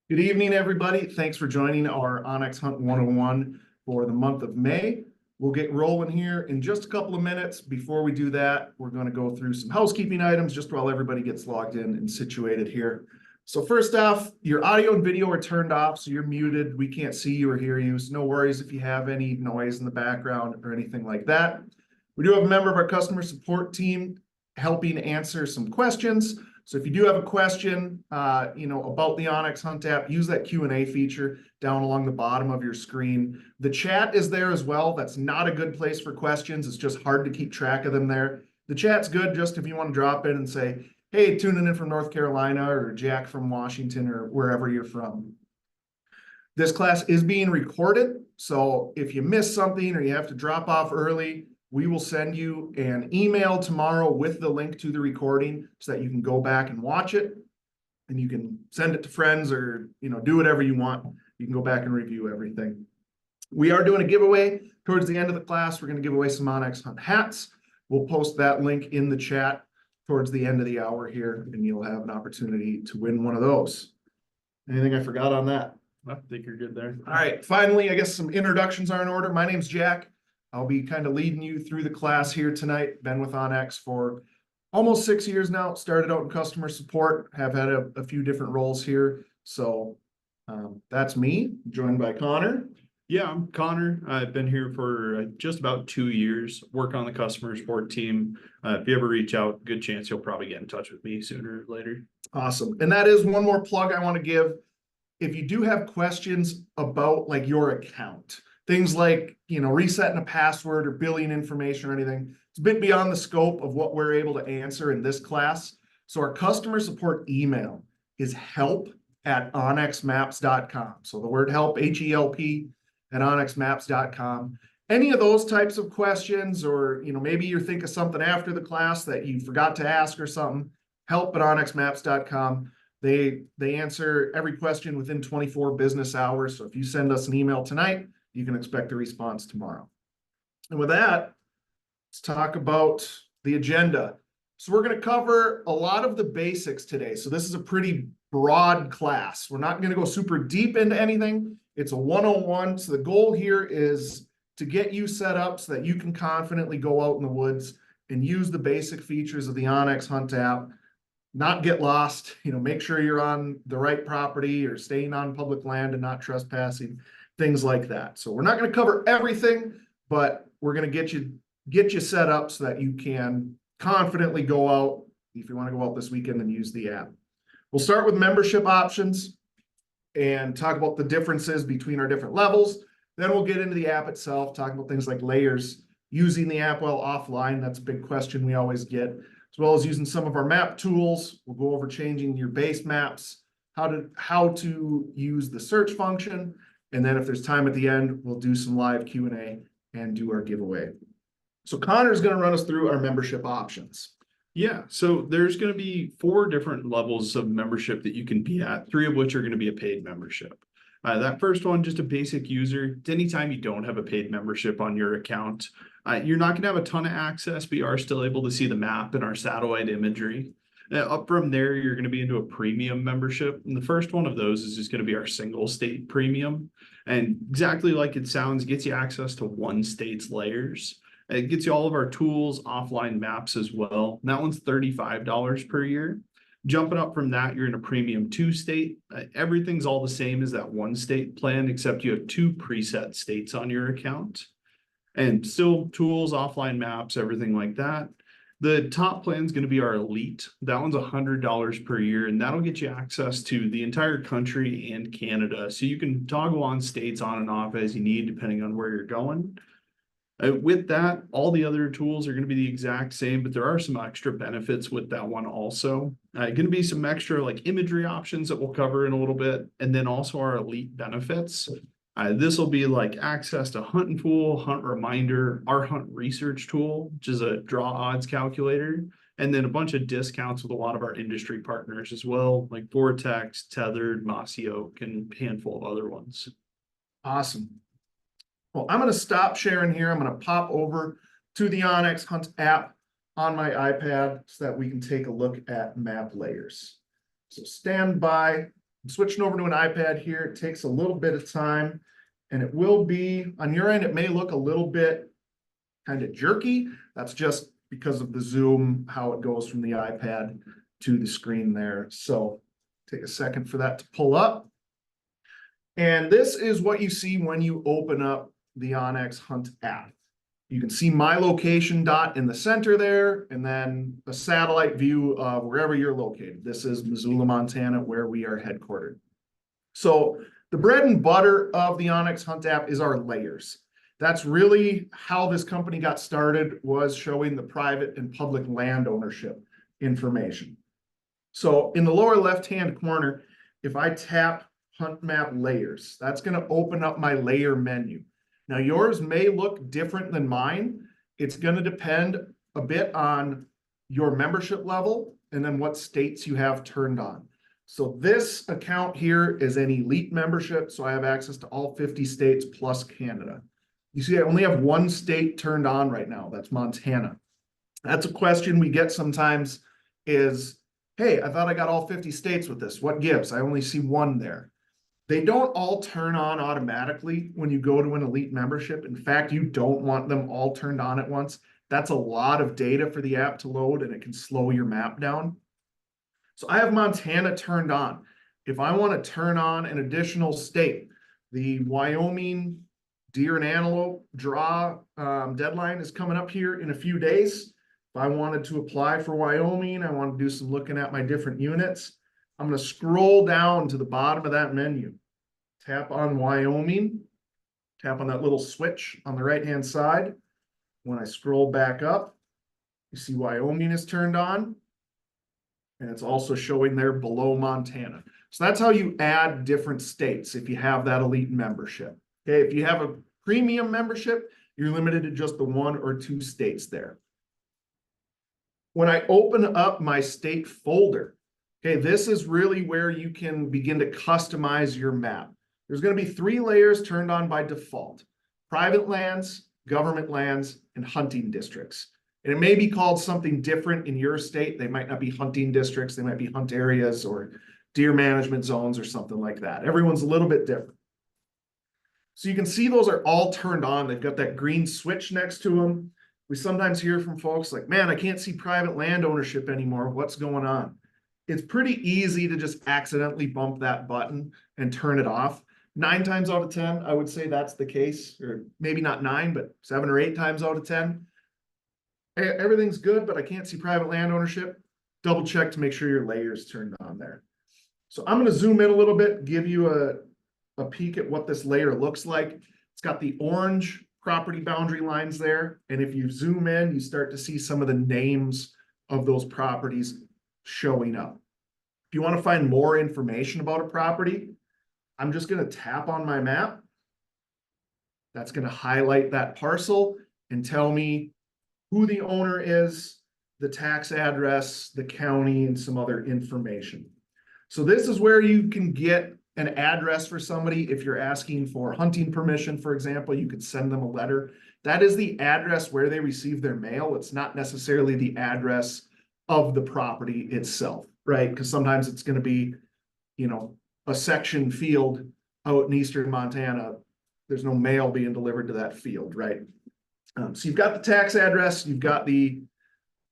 Good evening, everybody. Thanks for joining our onX Hunt 101 for the month of May. We'll get rolling here in just a couple of minutes. Before we do that, we're going to go through some housekeeping items just while everybody gets logged in and situated here. So first off, your audio and video are turned off, so you're muted. We can't see you or hear you, so no worries if you have any noise in the background or anything like that. We do have a member of our customer support team helping answer some questions. So if you do have a question, about the onX Hunt app, use that Q&A feature down along the bottom of your screen. The chat is there as well. That's not a good place for questions. It's just hard to keep track of them there. The chat's good just if you want to drop in and say, hey, tuning in from North Carolina, or Jack from Washington, or wherever you're from. This class is being recorded, so if you miss something or you have to drop off early, we will send you an email tomorrow with the link to the recording so that you can go back and watch it, and you can send it to friends or do whatever you want. You can go back and review everything. We are doing a giveaway towards the end of the class. We're going to give away some onX Hunt hats. We'll post that link in the chat towards the end of the hour here, and you'll have an opportunity to win one of those. Anything I forgot on that? I think you're good there. All right, finally, I guess some introductions are in order. My name's Jack. I'll be kind of leading you through the class here tonight. Been with onX for almost 6 years now. Started out in customer support, have had a few different roles here. So that's me, joined by Connor. Yeah, I'm Connor. I've been here for just about 2 years, work on the customer support team. If you ever reach out, good chance you'll probably get in touch with me sooner or later. Awesome. And that is one more plug I want to give. If you do have questions about like your account, things like, resetting a password or billing information or anything, it's a bit beyond the scope of what we're able to answer in this class. So our customer support email is help@onxmaps.com. So the word help, HELP, at onxmaps.com. Any of those types of questions, or, maybe you think of something after the class that you forgot to ask or something, help@onxmaps.com. They answer every question within 24 business hours. So if you send us an email tonight, you can expect a response tomorrow. And with that, let's talk about the agenda. So we're going to cover a lot of the basics today. So this is a pretty broad class. We're not going to go super deep into anything. It's a 101. So the goal here is to get you set up so that you can confidently go out in the woods and use the basic features of the onX Hunt app, not get lost, make sure you're on the right property or staying on public land and not trespassing, things like that. So we're not going to cover everything, but we're going to get you set up so that you can confidently go out if you want to go out this weekend and use the app. We'll start with membership options and talk about the differences between our different levels. Then we'll get into the app itself, talk about things like layers, using the app while offline. That's a big question we always get, as well as using some of our map tools. We'll go over changing your base maps, how to use the search function. And then if there's time at the end, we'll do some live Q&A and do our giveaway. So Connor's going to run us through our membership options. Yeah, so there's going to be 4 different levels of membership that you can be at, 3 of which are going to be a paid membership. That first one, just a basic user. Anytime you don't have a paid membership on your account, you're not going to have a ton of access, but you are still able to see the map and our satellite imagery. Up from there, you're going to be into a premium membership. And the first one of those is just going to be our single state premium. And exactly like it sounds, gets you access to one state's layers. It gets you all of our tools, offline maps as well. And that one's $35 per year. Jumping up from that, you're in a premium 2 state. Everything's all the same as that 1 state plan, except you have 2 preset states on your account. And still tools, offline maps, everything like that. The top plan is going to be our elite. That one's $100 per year, and that'll get you access to the entire country and Canada. So you can toggle on states on and off as you need, depending on where you're going. With that, all the other tools are going to be the exact same, but there are some extra benefits with that one also. Going to be some extra like imagery options that we'll cover in a little bit, and then also our elite benefits. This will be like access to Hunt and Pool, Hunt Reminder, our Hunt Research tool, which is a draw odds calculator, and then a bunch of discounts with a lot of our industry partners as well, like Vortex, Tethered, Mossy Oak, and a handful of other ones. Awesome. Well, I'm going to stop sharing here. I'm going to pop over to the onX Hunt app on my iPad so that we can take a look at map layers. So stand by. I'm switching over to an iPad here. It takes a little bit of time, and it will be, on your end, it may look a little bit kind of jerky. That's just because of the zoom, how it goes from the iPad to the screen there. So take a second for that to pull up. And this is what you see when you open up the onX Hunt app. You can see my location dot in the center there, and then a satellite view of wherever you're located. This is Missoula, Montana, where we are headquartered. So the bread and butter of the onX Hunt app is our layers. That's really how this company got started, was showing the private and public land ownership information. So in the lower left-hand corner, if I tap Hunt Map Layers, that's going to open up my layer menu. Now yours may look different than mine. It's going to depend a bit on your membership level and then what states you have turned on. So this account here is an elite membership, so I have access to all 50 states plus Canada. You see, I only have one state turned on right now. That's Montana. That's a question we get sometimes is, hey, I thought I got all 50 states with this. What gives? I only see one there. They don't all turn on automatically when you go to an elite membership. In fact, you don't want them all turned on at once. That's a lot of data for the app to load, and it can slow your map down. So I have Montana turned on. If I want to turn on an additional state, the Wyoming deer and antelope draw deadline is coming up here in a few days. If I wanted to apply for Wyoming, I want to do some looking at my different units. I'm going to scroll down to the bottom of that menu, tap on Wyoming, tap on that little switch on the right-hand side. When I scroll back up, you see Wyoming is turned on, and it's also showing there below Montana. So that's how you add different states if you have that elite membership. Okay, if you have a premium membership, you're limited to just the 1 or 2 states there. When I open up my state folder, okay, this is really where you can begin to customize your map. There's going to be 3 layers turned on by default: private lands, government lands, and hunting districts. And it may be called something different in your state. They might not be hunting districts. They might be hunt areas or deer management zones or something like that. Everyone's a little bit different. So you can see those are all turned on. They've got that green switch next to them. We sometimes hear from folks like, man, I can't see private land ownership anymore. What's going on? It's pretty easy to just accidentally bump that button and turn it off. 9 times out of 10, I would say that's the case, or maybe not 9, but 7 or 8 times out of 10. Hey, everything's good, but I can't see private land ownership. Double check to make sure your layer's turned on there. So I'm going to zoom in a little bit, give you a peek at what this layer looks like. It's got the orange property boundary lines there. And if you zoom in, you start to see some of the names of those properties showing up. If you want to find more information about a property, I'm just going to tap on my map. That's going to highlight that parcel and tell me who the owner is, the tax address, the county, and some other information. So this is where you can get an address for somebody. If you're asking for hunting permission, for example, you could send them a letter. That is the address where they receive their mail. It's not necessarily the address of the property itself, right? Because sometimes it's going to be, you know, a section field out in eastern Montana. There's no mail being delivered to that field, right? So you've got the tax address, you've got the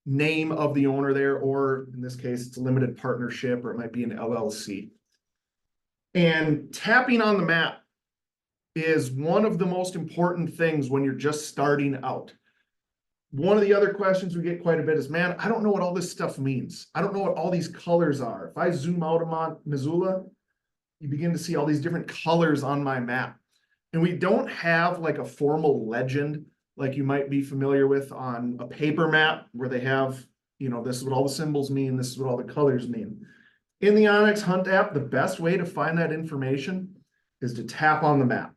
name of the owner there, or in this case, it's a limited partnership, or it might be an LLC. And tapping on the map is one of the most important things when you're just starting out. One of the other questions we get quite a bit is, man, I don't know what all this stuff means. I don't know what all these colors are. If I zoom out of Missoula, you begin to see all these different colors on my map. And we don't have like a formal legend like you might be familiar with on a paper map where they have, you know, this is what all the symbols mean, this is what all the colors mean. In the onX Hunt app, the best way to find that information is to tap on the map.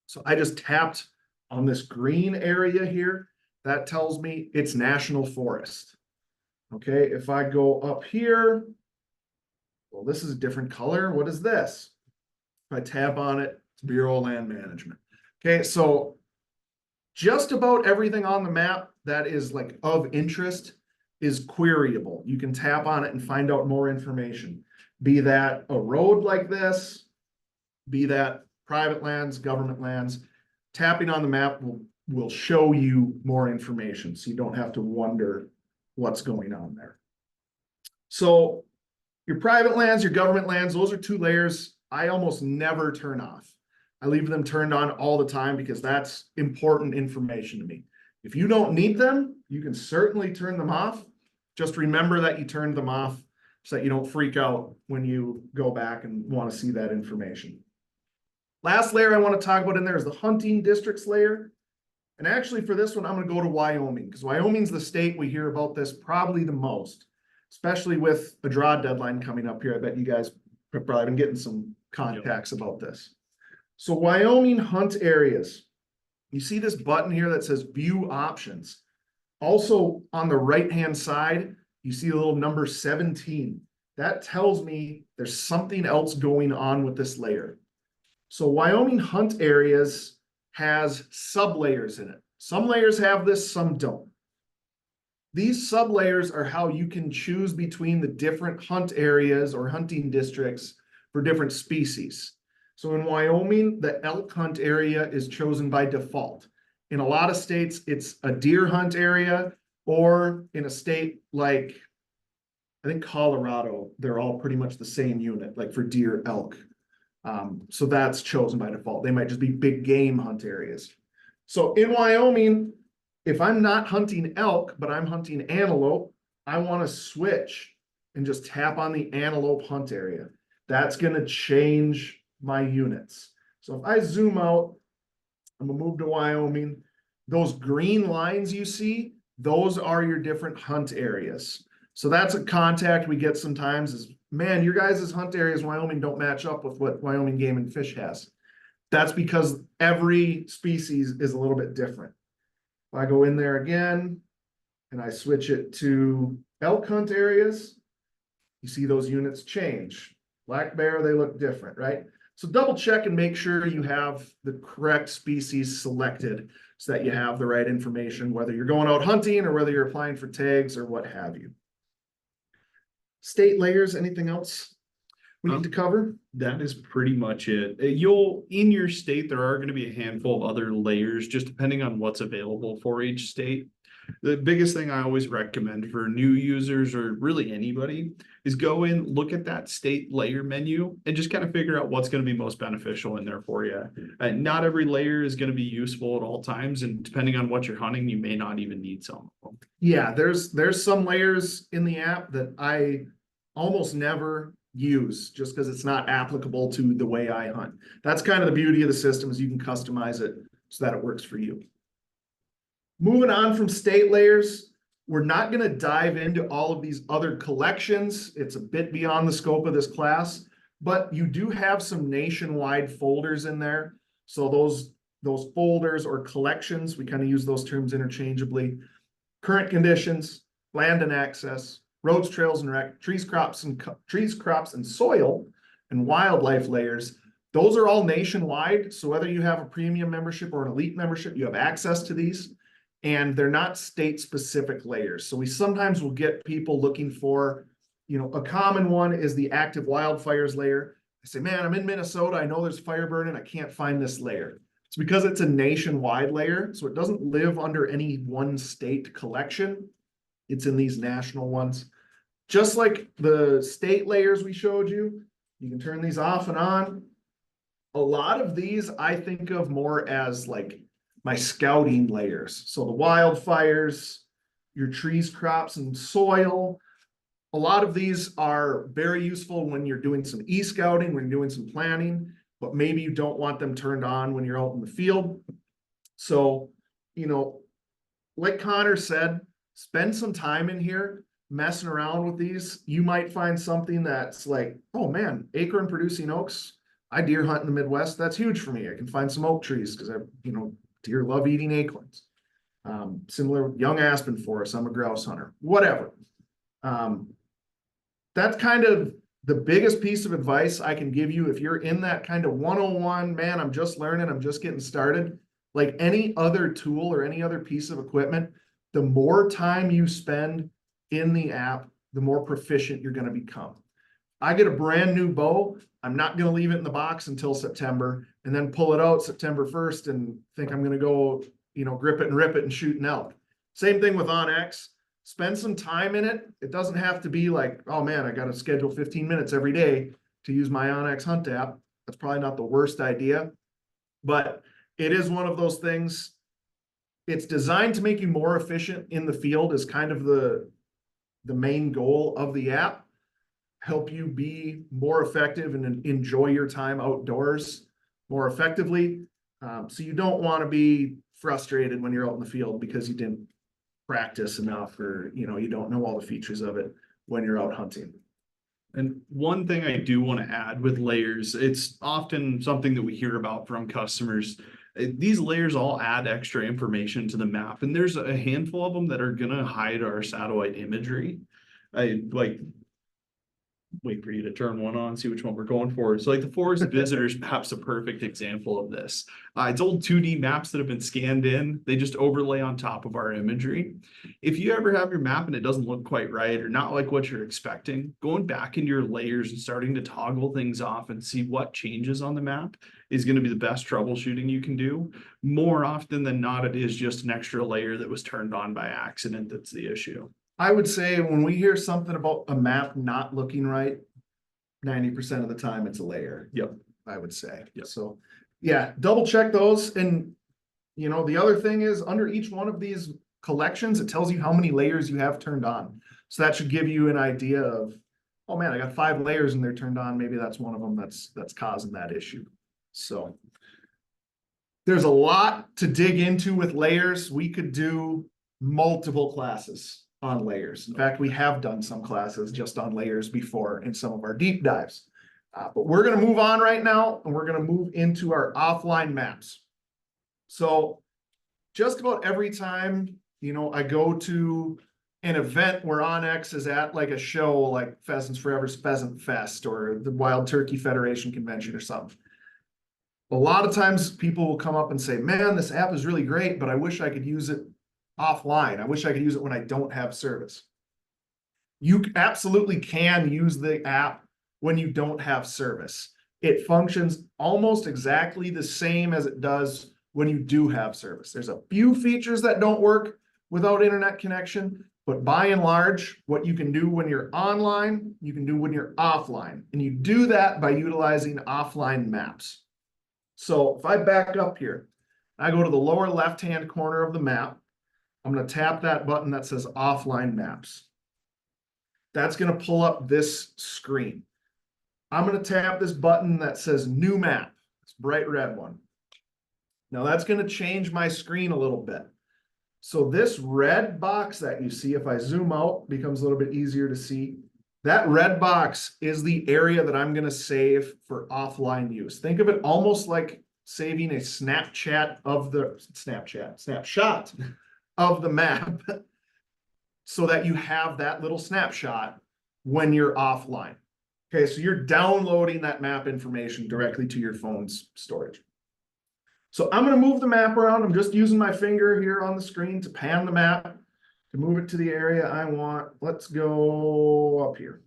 So I just tapped on this green area here. That tells me it's national forest. Okay, if I go up here, well, this is a different color. What is this? If I tap on it, it's Bureau of Land Management. Okay, so just about everything on the map that is like of interest is queryable. You can tap on it and find out more information. be that a road like this, be that private lands, government lands. Tapping on the map will show you more information, so you don't have to wonder what's going on there. So your private lands, your government lands, those are two layers I almost never turn off. I leave them turned on all the time because that's important information to me. If you don't need them, you can certainly turn them off. Just remember that you turned them off so that you don't freak out when you go back and want to see that information. Last layer I want to talk about in there is the hunting districts layer. And actually for this one, I'm going to go to Wyoming, because Wyoming's the state we hear about this probably the most, especially with a draw deadline coming up here. I bet you guys have probably been getting some contacts about this. So Wyoming hunt areas. You see this button here that says view options. Also on the right-hand side, you see a little number 17. That tells me there's something else going on with this layer. So Wyoming hunt areas has sublayers in it. Some layers have this, some don't. These sublayers are how you can choose between the different hunt areas or hunting districts for different species. So in Wyoming, the elk hunt area is chosen by default. In a lot of states, it's a deer hunt area, or in a state like, I think Colorado, they're all pretty much the same unit, like for deer, elk. So that's chosen by default. They might just be big game hunt areas. So in Wyoming, if I'm not hunting elk, but I'm hunting antelope, I want to switch and just tap on the antelope hunt area. That's going to change my units. So if I zoom out, I'm gonna move to Wyoming. Those green lines you see, those are your different hunt areas. So that's a contact we get sometimes is, man, your guys' hunt areas in Wyoming don't match up with what Wyoming Game and Fish has. That's because every species is a little bit different. If I go in there again and I switch it to elk hunt areas, you see those units change. Black bear, they look different, right? So double check and make sure you have the correct species selected so that you have the right information, whether you're going out hunting or whether you're applying for tags or what have you. State layers, anything else we need to cover? That is pretty much it. In your state, there are going to be a handful of other layers, just depending on what's available for each state. The biggest thing I always recommend for new users or really anybody is go in, look at that state layer menu and just kind of figure out what's going to be most beneficial in there for you. Not every layer is going to be useful at all times. And depending on what you're hunting, you may not even need some of them. Yeah, there's some layers in the app that I almost never use just because it's not applicable to the way I hunt. That's kind of the beauty of the system, is you can customize it so that it works for you. Moving on from state layers, we're not going to dive into all of these other collections. It's a bit beyond the scope of this class, but you do have some nationwide folders in there. So those folders or collections, we kind of use those terms interchangeably. Current conditions, land and access, roads, trails and rec, trees, crops and soil, and wildlife layers. Those are all nationwide. So whether you have a premium membership or an elite membership, you have access to these. And they're not state specific layers. So we sometimes will get people looking for, a common one is the active wildfires layer. I say, man, I'm in Minnesota. I know there's fire burning. I can't find this layer. It's because it's a nationwide layer. So it doesn't live under any one state collection. It's in these national ones. Just like the state layers we showed you, you can turn these off and on. A lot of these I think of more as like my scouting layers. So the wildfires, your trees, crops, and soil. A lot of these are very useful when you're doing some e-scouting, when you're doing some planning, but maybe you don't want them turned on when you're out in the field. So, like Connor said, spend some time in here messing around with these. You might find something that's like, oh man, acorn producing oaks. I deer hunt in the Midwest. That's huge for me. I can find some oak trees because deer love eating acorns. Similar young aspen forest. I'm a grouse hunter, whatever. That's kind of the biggest piece of advice I can give you. If you're in that kind of 101, man, I'm just learning, I'm just getting started. Like any other tool or any other piece of equipment, the more time you spend in the app, the more proficient you're going to become. I get a brand new bow, I'm not gonna leave it in the box until September and then pull it out September 1st and think I'm gonna go, grip it and rip it and shoot an elk. Same thing with onX. Spend some time in it. It doesn't have to be like, oh man, I gotta schedule 15 minutes every day to use my onX Hunt app. That's probably not the worst idea, but it is one of those things. It's designed to make you more efficient in the field is kind of the main goal of the app. Help you be more effective and enjoy your time outdoors more effectively. So you don't want to be frustrated when you're out in the field because you didn't practice enough, or you don't know all the features of it when you're out hunting. And one thing I do want to add with layers, it's often something that we hear about from customers. These layers all add extra information to the map, and there's a handful of them that are going to hide our satellite imagery. I like wait for you to turn one on, see which one we're going for. So like the Forest Visitors map's a perfect example of this. It's old 2D maps that have been scanned in. They just overlay on top of our imagery. If you ever have your map and it doesn't look quite right or not like what you're expecting, going back into your layers and starting to toggle things off and see what changes on the map is going to be the best troubleshooting you can do. More often than not, it is just an extra layer that was turned on by accident that's the issue. I would say when we hear something about a map not looking right, 90% of the time it's a layer. Yep. I would say. Yep. So yeah, double check those. And the other thing is under each one of these collections, it tells you how many layers you have turned on. So that should give you an idea of, oh man, I got 5 layers and they're turned on. Maybe that's one of them that's causing that issue. So there's a lot to dig into with layers. We could do multiple classes on layers. In fact, we have done some classes just on layers before in some of our deep dives. But we're going to move on right now, and we're going to move into our offline maps. So just about every time, I go to an event where onX is at like a show like Pheasants Forever's Pheasant Fest or the Wild Turkey Federation convention or something. A lot of times people will come up and say, man, this app is really great, but I wish I could use it offline. I wish I could use it when I don't have service. You absolutely can use the app when you don't have service. It functions almost exactly the same as it does when you do have service. There's a few features that don't work without internet connection, but by and large, what you can do when you're online, you can do when you're offline. And you do that by utilizing offline maps. So if I back up here, I go to the lower left-hand corner of the map, I'm going to tap that button that says offline maps. That's going to pull up this screen. I'm going to tap this button that says new map. It's a bright red one. Now that's going to change my screen a little bit. So this red box that you see, if I zoom out, becomes a little bit easier to see. That red box is the area that I'm going to save for offline use. Think of it almost like saving a snapshot of the map so that you have that little snapshot when you're offline. Okay, so you're downloading that map information directly to your phone's storage. So I'm going to move the map around. I'm just using my finger here on the screen to pan the map to move it to the area I want. Let's go up here.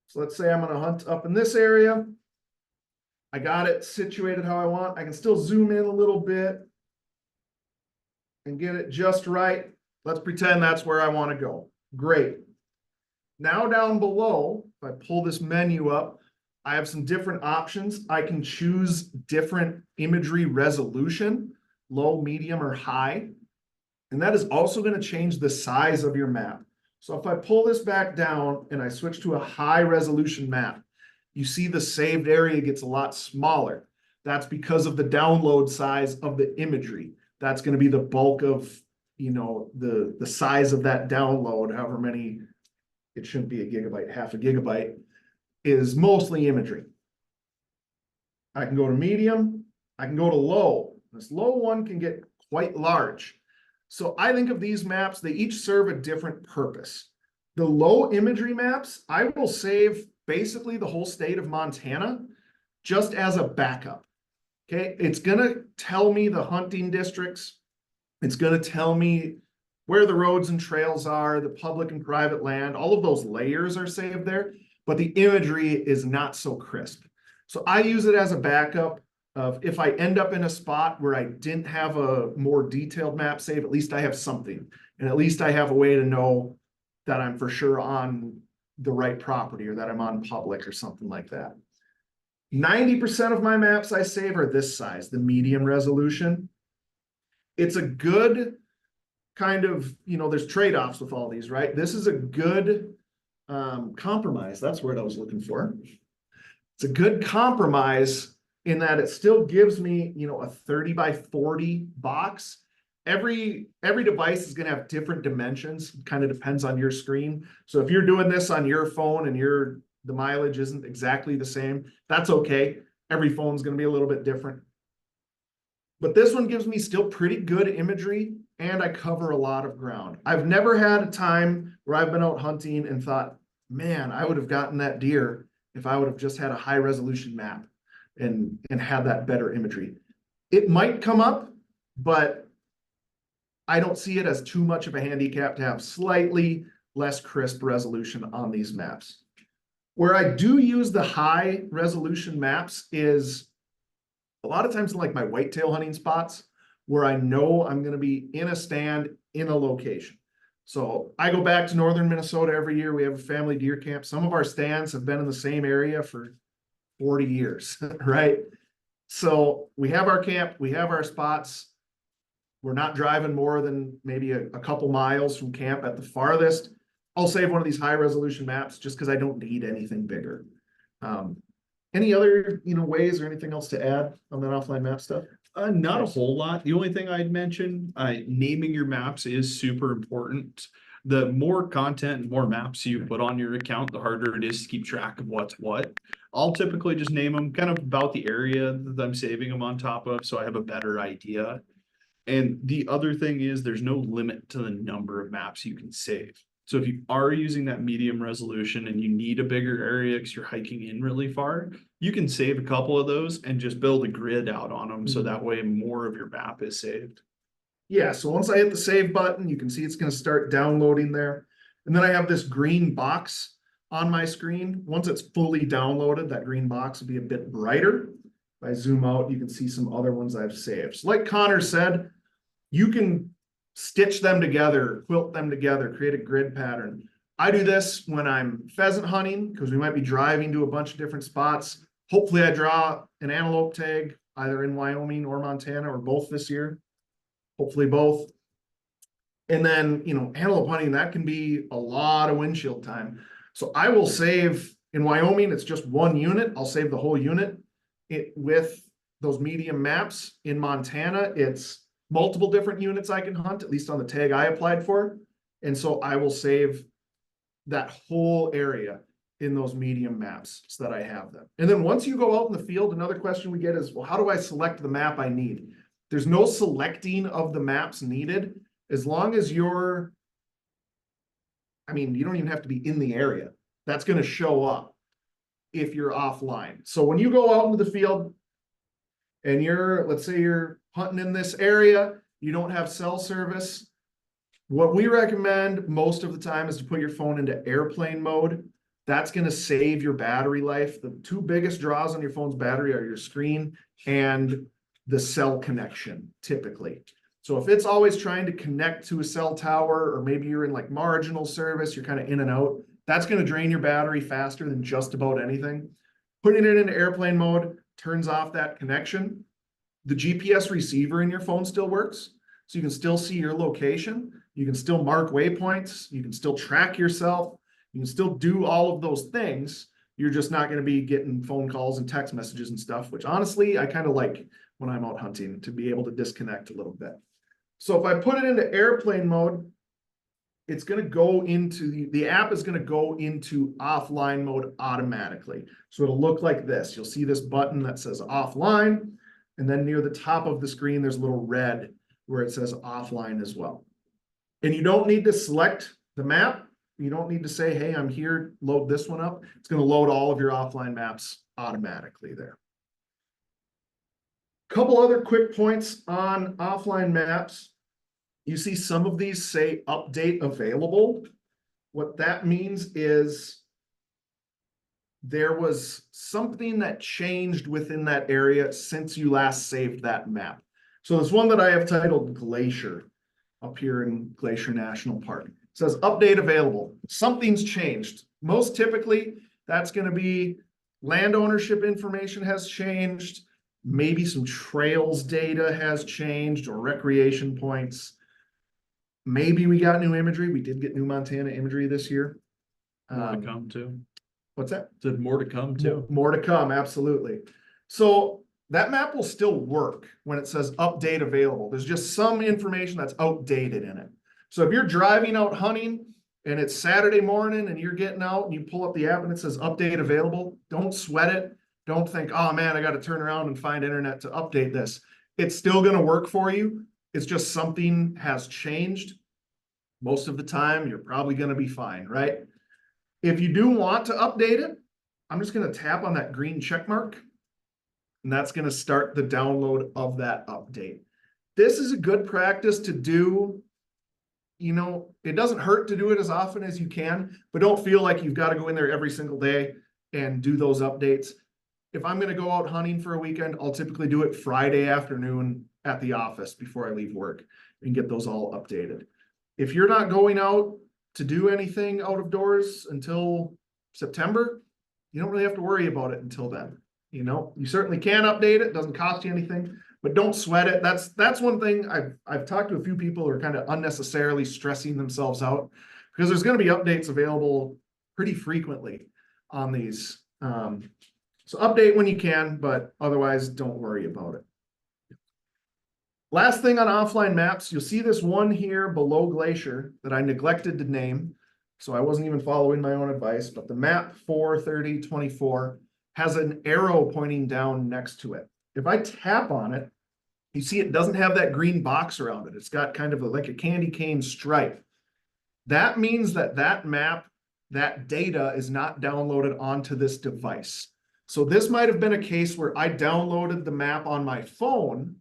So let's say I'm going to hunt up in this area. I got it situated how I want. I can still zoom in a little bit and get it just right. Let's pretend that's where I want to go. Great. Now down below, if I pull this menu up, I have some different options. I can choose different imagery resolution, low, medium, or high. And that is also going to change the size of your map. So if I pull this back down and I switch to a high resolution map, you see the saved area gets a lot smaller. That's because of the download size of the imagery. That's going to be the bulk of, the size of that download, however many, it shouldn't be a gigabyte, half a gigabyte, is mostly imagery. I can go to medium, I can go to low. This low one can get quite large. So I think of these maps, they each serve a different purpose. The low imagery maps, I will save basically the whole state of Montana just as a backup. Okay, it's gonna tell me the hunting districts. It's gonna tell me where the roads and trails are, the public and private land, all of those layers are saved there. but the imagery is not so crisp. So I use it as a backup of if I end up in a spot where I didn't have a more detailed map save, at least I have something. And at least I have a way to know that I'm for sure on the right property or that I'm on public or something like that. 90% of my maps I save are this size, the medium resolution. It's a good kind of, there's trade-offs with all these, right? This is a good compromise. That's the word I was looking for. It's a good compromise in that it still gives me, a 30 by 40 box. Every device is going to have different dimensions. It kind of depends on your screen. So if you're doing this on your phone and the mileage isn't exactly the same, that's okay. Every phone's going to be a little bit different. But this one gives me still pretty good imagery, and I cover a lot of ground. I've never had a time where I've been out hunting and thought, man, I would have gotten that deer if I would have just had a high resolution map and had that better imagery. It might come up, but I don't see it as too much of a handicap to have slightly less crisp resolution on these maps. Where I do use the high resolution maps is a lot of times in like my whitetail hunting spots where I know I'm going to be in a stand in a location. So I go back to northern Minnesota every year. We have a family deer camp. Some of our stands have been in the same area for 40 years, right? So we have our camp, we have our spots. We're not driving more than maybe a couple miles from camp at the farthest. I'll save one of these high resolution maps just because I don't need anything bigger. Any other ways or anything else to add on that offline map stuff? Not a whole lot. The only thing I'd mention, naming your maps is super important. The more content and more maps you put on your account, the harder it is to keep track of what's what. I'll typically just name them kind of about the area that I'm saving them on top of, so I have a better idea. And the other thing is there's no limit to the number of maps you can save. So if you are using that medium resolution and you need a bigger area because you're hiking in really far, you can save a couple of those and just build a grid out on them. So that way more of your map is saved. Yeah, so once I hit the save button, you can see it's going to start downloading there. And then I have this green box on my screen. Once it's fully downloaded, that green box will be a bit brighter. If I zoom out, you can see some other ones I've saved. So like Connor said, you can stitch them together, quilt them together, create a grid pattern. I do this when I'm pheasant hunting because we might be driving to a bunch of different spots. Hopefully I draw an antelope tag either in Wyoming or Montana or both this year. Hopefully both. And then, antelope hunting, that can be a lot of windshield time. So I will save, in Wyoming, it's just one unit. I'll save the whole unit with those medium maps. In Montana, it's multiple different units I can hunt, at least on the tag I applied for. And so I will save that whole area in those medium maps so that I have them. And then once you go out in the field, another question we get is, well, how do I select the map I need? There's no selecting of the maps needed as long as you don't even have to be in the area. That's going to show up if you're offline. So when you go out into the field and let's say you're hunting in this area, you don't have cell service. What we recommend most of the time is to put your phone into airplane mode. That's going to save your battery life. The two biggest draws on your phone's battery are your screen and the cell connection, typically. So if it's always trying to connect to a cell tower, or maybe you're in like marginal service, you're kind of in and out, that's going to drain your battery faster than just about anything. Putting it into airplane mode turns off that connection. The GPS receiver in your phone still works. So you can still see your location. You can still mark waypoints. You can still track yourself. You can still do all of those things. You're just not going to be getting phone calls and text messages and stuff, which honestly, I kind of like when I'm out hunting to be able to disconnect a little bit. So if I put it into airplane mode, it's going to go into the app is going to go into offline mode automatically. So it'll look like this. You'll see this button that says offline. And then near the top of the screen, there's a little red where it says offline as well. And you don't need to select the map. You don't need to say, hey, I'm here, load this one up. It's going to load all of your offline maps automatically there. Couple other quick points on offline maps. You see some of these say update available. What that means is there was something that changed within that area since you last saved that map. So this one that I have titled Glacier up here in Glacier National Park. It says update available. Something's changed. Most typically, that's going to be land ownership information has changed. Maybe some trails data has changed or recreation points. Maybe we got new imagery. We did get new Montana imagery this year. More to come too. What's that? Said more to come too. More to come, absolutely. So that map will still work when it says update available. There's just some information that's outdated in it. So if you're driving out hunting and it's Saturday morning and you're getting out and you pull up the app and it says update available, don't sweat it. Don't think, oh man, I got to turn around and find internet to update this. It's still going to work for you. It's just something has changed. Most of the time, you're probably going to be fine, right? If you do want to update it, I'm just going to tap on that green check mark, and that's going to start the download of that update. This is a good practice to do. You know, it doesn't hurt to do it as often as you can, but don't feel like you've got to go in there every single day and do those updates. If I'm going to go out hunting for a weekend, I'll typically do it Friday afternoon at the office before I leave work and get those all updated. If you're not going out to do anything out of doors until September, you don't really have to worry about it until then. You know, you certainly can update it. It doesn't cost you anything, but don't sweat it. That's one thing I've talked to a few people who are kind of unnecessarily stressing themselves out because there's going to be updates available pretty frequently on these. So update when you can, but otherwise don't worry about it. Last thing on offline maps, you'll see this one here below Glacier that I neglected to name. So I wasn't even following my own advice, but the map 43024 has an arrow pointing down next to it. If I tap on it, you see it doesn't have that green box around it. It's got kind of like a candy cane stripe. That means that that map, that data is not downloaded onto this device. So this might have been a case where I downloaded the map on my phone,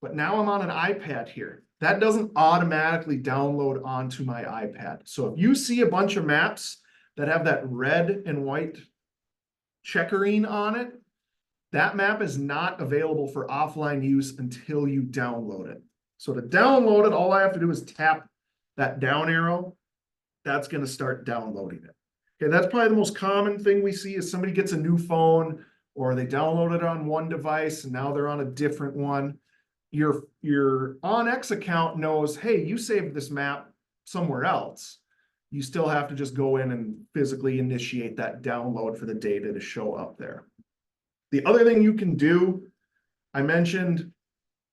but now I'm on an iPad here. That doesn't automatically download onto my iPad. So if you see a bunch of maps that have that red and white checkering on it, that map is not available for offline use until you download it. So to download it, all I have to do is tap that down arrow. That's going to start downloading it. Okay, that's probably the most common thing we see is somebody gets a new phone or they download it on one device and now they're on a different one. Your onX account knows, hey, you saved this map somewhere else. You still have to just go in and physically initiate that download for the data to show up there. The other thing you can do, I mentioned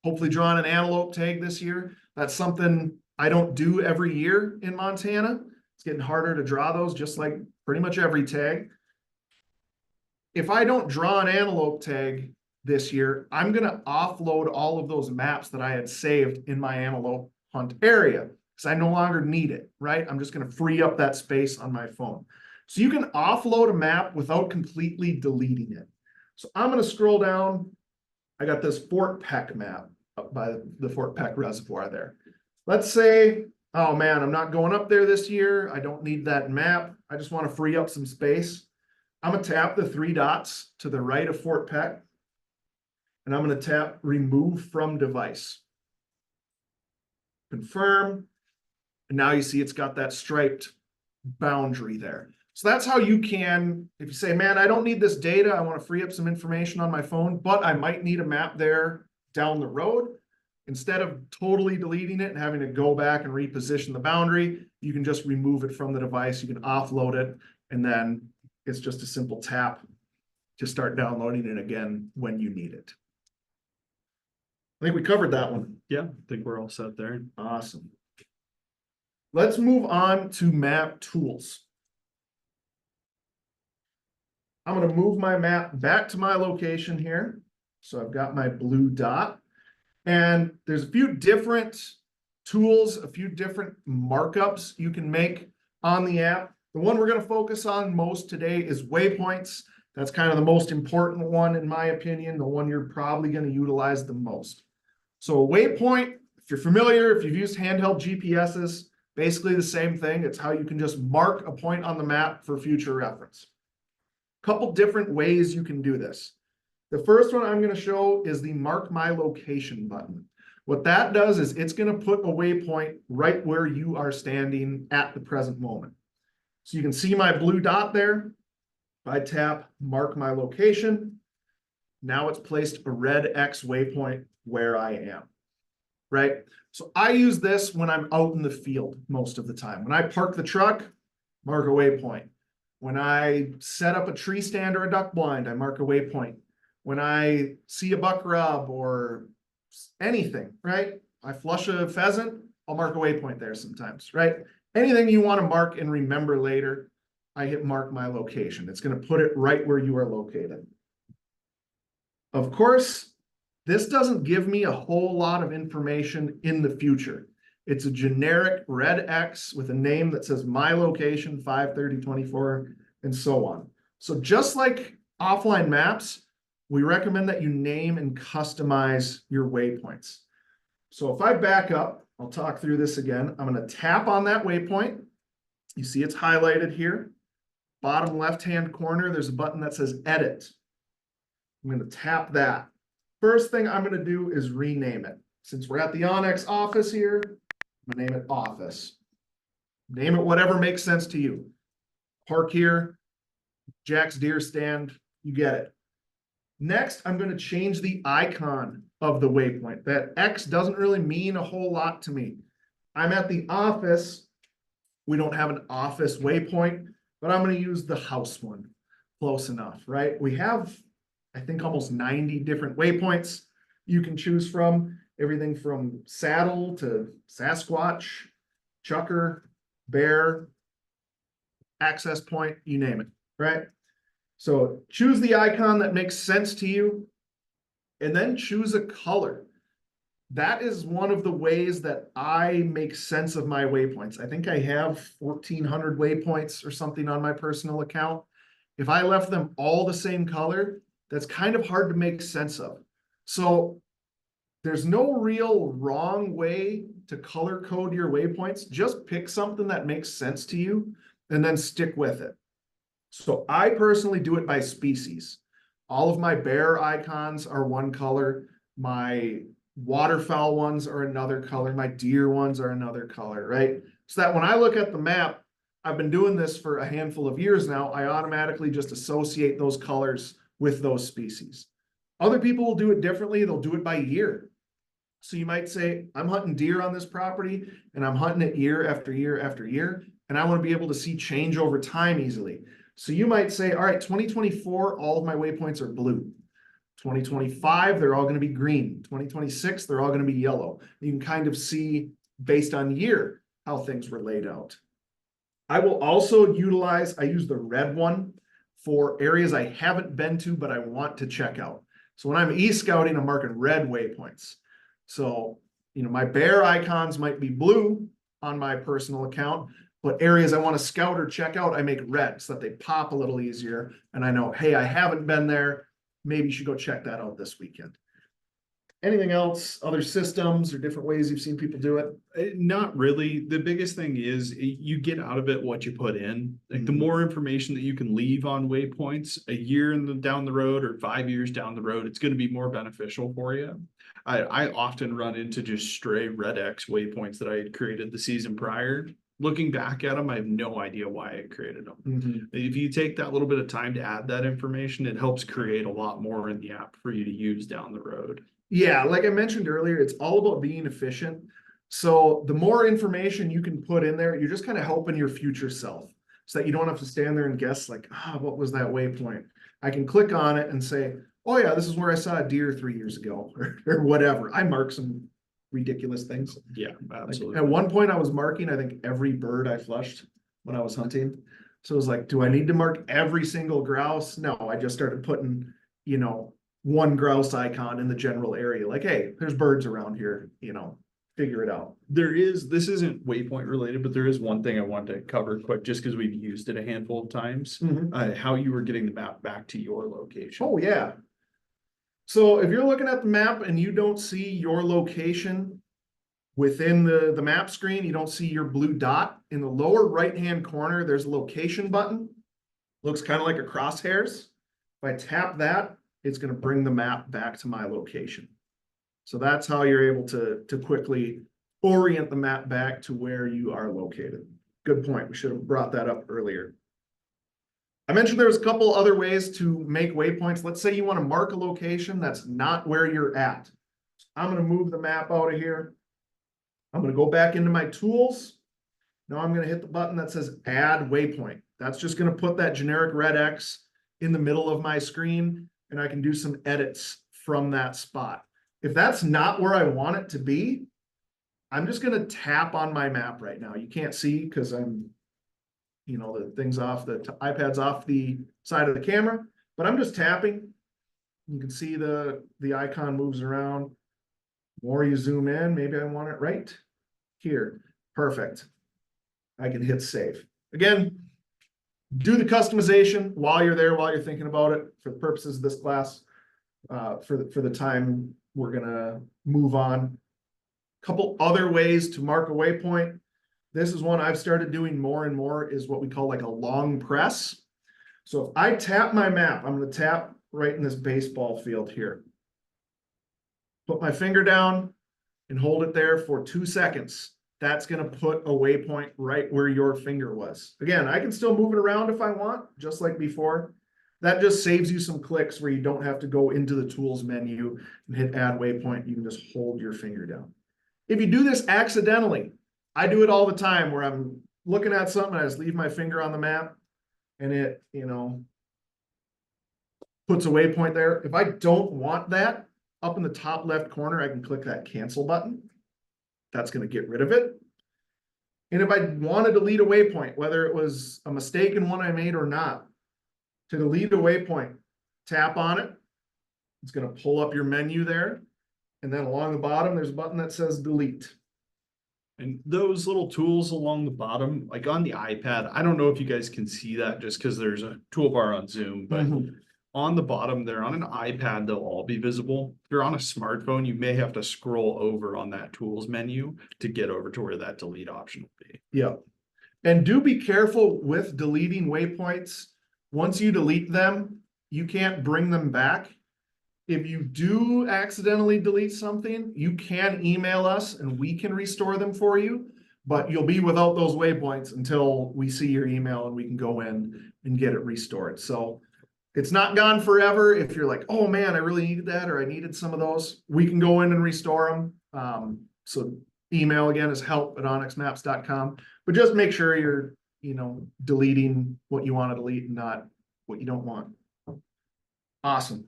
hopefully drawing an antelope tag this year. That's something I don't do every year in Montana. It's getting harder to draw those, just like pretty much every tag. If I don't draw an antelope tag this year, I'm going to offload all of those maps that I had saved in my antelope hunt area because I no longer need it, right? I'm just going to free up that space on my phone. So you can offload a map without completely deleting it. So I'm going to scroll down. I got this Fort Peck map up by the Fort Peck Reservoir there. Let's say, oh man, I'm not going up there this year. I don't need that map. I just want to free up some space. I'm going to tap the three dots to the right of Fort Peck. And I'm going to tap remove from device. Confirm. And now you see it's got that striped boundary there. So that's how you can, if you say, man, I don't need this data. I want to free up some information on my phone, but I might need a map there down the road. Instead of totally deleting it and having to go back and reposition the boundary, you can just remove it from the device. You can offload it, and then it's just a simple tap to start downloading it again when you need it. I think we covered that one. Yeah, I think we're all set there. Awesome. Let's move on to map tools. I'm going to move my map back to my location here. So I've got my blue dot. And there's a few different tools, a few different markups you can make on the app. The one we're going to focus on most today is waypoints. That's kind of the most important one, in my opinion, the one you're probably going to utilize the most. So a waypoint, if you're familiar, if you've used handheld GPSs, basically the same thing. It's how you can just mark a point on the map for future reference. Couple different ways you can do this. The first one I'm going to show is the Mark My Location button. What that does is it's going to put a waypoint right where you are standing at the present moment. So you can see my blue dot there. If I tap Mark My Location, now it's placed a red X waypoint where I am, right? So I use this when I'm out in the field most of the time. When I park the truck, mark a waypoint. When I set up a tree stand or a duck blind, I mark a waypoint. When I see a buck rub or anything, right? I flush a pheasant, I'll mark a waypoint there sometimes, right? Anything you want to mark and remember later, I hit Mark My Location. It's going to put it right where you are located. Of course, this doesn't give me a whole lot of information in the future. It's a generic red X with a name that says My Location 5/30/24 and so on. So just like offline maps, we recommend that you name and customize your waypoints. So if I back up, I'll talk through this again. I'm going to tap on that waypoint. You see it's highlighted here. Bottom left-hand corner, there's a button that says Edit. I'm going to tap that. First thing I'm going to do is rename it. Since we're at the onX office here, I'm going to name it Office. Name it whatever makes sense to you. Park here, Jack's Deer Stand, you get it. Next, I'm going to change the icon of the waypoint. That X doesn't really mean a whole lot to me. I'm at the office. We don't have an office waypoint, but I'm going to use the house one. Close enough, right? We have, I think, almost 90 different waypoints you can choose from. Everything from saddle to Sasquatch, chucker, bear, access point, you name it, right? So choose the icon that makes sense to you, and then choose a color. That is one of the ways that I make sense of my waypoints. I think I have 1,400 waypoints or something on my personal account. If I left them all the same color, that's kind of hard to make sense of. So there's no real wrong way to color code your waypoints. Just pick something that makes sense to you and then stick with it. So I personally do it by species. All of my bear icons are one color. My waterfowl ones are another color. My deer ones are another color, right? So that when I look at the map, I've been doing this for a handful of years now, I automatically just associate those colors with those species. Other people will do it differently. They'll do it by year. So you might say, I'm hunting deer on this property and I'm hunting it year after year after year. And I want to be able to see change over time easily. So you might say, all right, 2024, all of my waypoints are blue. 2025, they're all going to be green. 2026, they're all going to be yellow. You can kind of see based on year how things were laid out. I will also I use the red one for areas I haven't been to, but I want to check out. So when I'm e-scouting, I'm marking red waypoints. So, my bear icons might be blue on my personal account, but areas I want to scout or check out, I make red so that they pop a little easier. And I know, hey, I haven't been there. Maybe you should go check that out this weekend. Anything else, other systems or different ways you've seen people do it? Not really. The biggest thing is you get out of it what you put in. Like the more information that you can leave on waypoints a year down the road or 5 years down the road, it's going to be more beneficial for you. I often run into just stray red X waypoints that I had created the season prior. Looking back at them, I have no idea why I created them. Mm-hmm. If you take that little bit of time to add that information, it helps create a lot more in the app for you to use down the road. Yeah, like I mentioned earlier, it's all about being efficient. So the more information you can put in there, you're just kind of helping your future self so that you don't have to stand there and guess like, what was that waypoint? I can click on it and say, oh yeah, this is where I saw a deer 3 years ago or whatever. I mark some ridiculous things. Yeah, absolutely. Like, at one point I was marking, I think, every bird I flushed when I was hunting. So it was like, do I need to mark every single grouse? No, I just started putting, one grouse icon in the general area. Like, hey, there's birds around here, figure it out. This isn't waypoint related, but there is one thing I wanted to cover quick, just because we've used it a handful of times, how you were getting the map back to your location. Oh yeah. So if you're looking at the map and you don't see your location within the map screen, you don't see your blue dot in the lower right-hand corner, there's a location button. Looks kind of like a crosshairs. If I tap that, it's going to bring the map back to my location. So that's how you're able to quickly orient the map back to where you are located. Good point. We should have brought that up earlier. I mentioned there's a couple other ways to make waypoints. Let's say you want to mark a location that's not where you're at. I'm going to move the map out of here. I'm going to go back into my tools. Now I'm going to hit the button that says add waypoint. That's just going to put that generic red X in the middle of my screen, and I can do some edits from that spot. If that's not where I want it to be, I'm just going to tap on my map right now. You can't see because I'm, the thing's off, the iPad's off the side of the camera, but I'm just tapping. You can see the icon moves around. The more you zoom in, maybe I want it right here. Perfect. I can hit save. Again, do the customization while you're there, while you're thinking about it. For the purposes of this class, for the time we're gonna move on. A couple other ways to mark a waypoint. This is one I've started doing more and more, is what we call like a long press. So if I tap my map, I'm going to tap right in this baseball field here. Put my finger down and hold it there for 2 seconds. That's going to put a waypoint right where your finger was. Again, I can still move it around if I want, just like before. That just saves you some clicks where you don't have to go into the tools menu and hit add waypoint. You can just hold your finger down. If you do this accidentally, I do it all the time where I'm looking at something, I just leave my finger on the map and it, puts a waypoint there. If I don't want that, up in the top left corner, I can click that cancel button. That's going to get rid of it. And if I want to delete a waypoint, whether it was a mistaken one I made or not, to delete a waypoint, tap on it. It's going to pull up your menu there. And then along the bottom, there's a button that says delete. And those little tools along the bottom, like on the iPad, I don't know if you guys can see that just because there's a toolbar on Zoom, but on the bottom there on an iPad, they'll all be visible. If you're on a smartphone, you may have to scroll over on that tools menu to get over to where that delete option will be. Yeah. And do be careful with deleting waypoints. Once you delete them, you can't bring them back. If you do accidentally delete something, you can email us and we can restore them for you, but you'll be without those waypoints until we see your email and we can go in and get it restored. So it's not gone forever. If you're like, oh man, I really needed that, or I needed some of those, we can go in and restore them. So email again is help@onxmaps.com, but just make sure you're, deleting what you want to delete and not what you don't want. Awesome.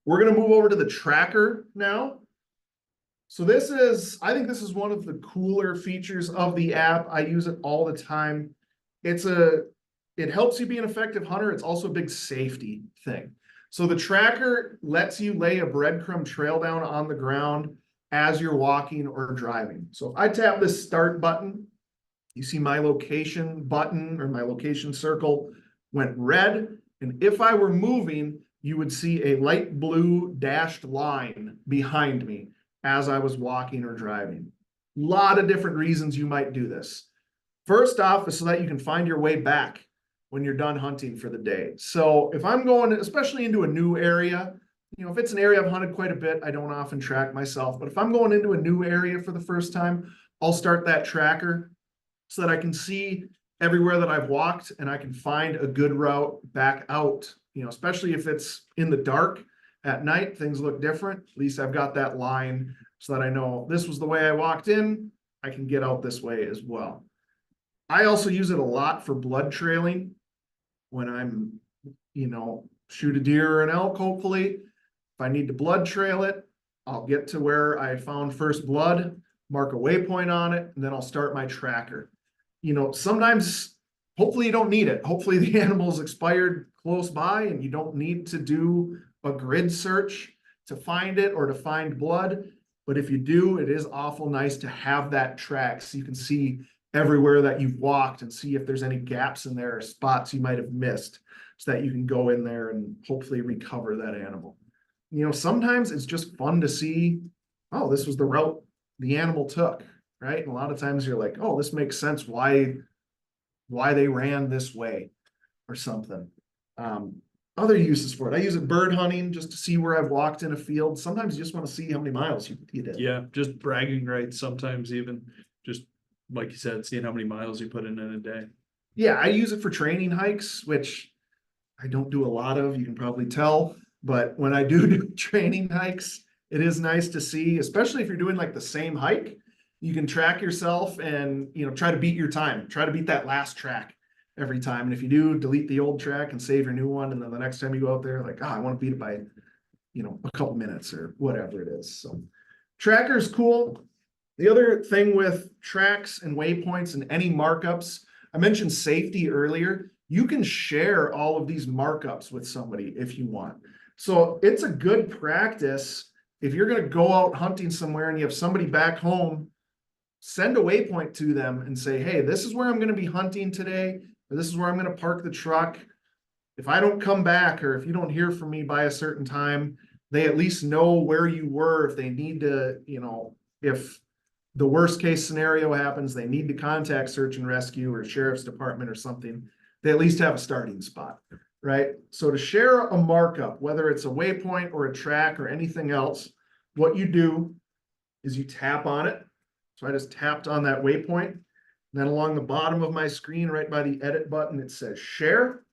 We're going to move over to the tracker now. So I think this is one of the cooler features of the app. I use it all the time. It helps you be an effective hunter. It's also a big safety thing. So the tracker lets you lay a breadcrumb trail down on the ground as you're walking or driving. So if I tap this start button, you see my location button or my location circle went red. And if I were moving, you would see a light blue dashed line behind me as I was walking or driving. A lot of different reasons you might do this. First off is so that you can find your way back when you're done hunting for the day. So if I'm going, especially into a new area, if it's an area I've hunted quite a bit, I don't often track myself, but if I'm going into a new area for the first time, I'll start that tracker so that I can see everywhere that I've walked and I can find a good route back out. Especially if it's in the dark at night, things look different. At least I've got that line so that I know this was the way I walked in. I can get out this way as well. I also use it a lot for blood trailing when I'm, shoot a deer or an elk, hopefully. If I need to blood trail it, I'll get to where I found first blood, mark a waypoint on it, and then I'll start my tracker. Sometimes, hopefully you don't need it. Hopefully the animal's expired close by and you don't need to do a grid search to find it or to find blood. But if you do, it is awful nice to have that track so you can see everywhere that you've walked and see if there's any gaps in there or spots you might have missed so that you can go in there and hopefully recover that animal. Sometimes it's just fun to see, oh, this was the route the animal took, right? And a lot of times you're like, oh, this makes sense why they ran this way. or something. Other uses for it. I use it bird hunting just to see where I've walked in a field. Sometimes you just want to see how many miles you did. Yeah, just bragging rights sometimes even, just like you said, seeing how many miles you put in a day. Yeah, I use it for training hikes, which I don't do a lot of, you can probably tell. But when I do do training hikes, it is nice to see, especially if you're doing like the same hike. You can track yourself and, you know, try to beat your time, try to beat that last track every time. And if you do, delete the old track and save your new one. And then the next time you go out there, like, I want to beat it by, you know, a couple minutes or whatever it is. So tracker's cool. The other thing with tracks and waypoints and any markups, I mentioned safety earlier. You can share all of these markups with somebody if you want. So it's a good practice. If you're going to go out hunting somewhere and you have somebody back home, send a waypoint to them and say, hey, this is where I'm going to be hunting today, or this is where I'm going to park the truck. If I don't come back, or if you don't hear from me by a certain time, they at least know where you were. If they need to, you know, if the worst case scenario happens, they need to contact search and rescue or sheriff's department or something, they at least have a starting spot, right? So to share a markup, whether it's a waypoint or a track or anything else, what you do is you tap on it. So I just tapped on that waypoint. And then along the bottom of my screen, right by the edit button, it says share.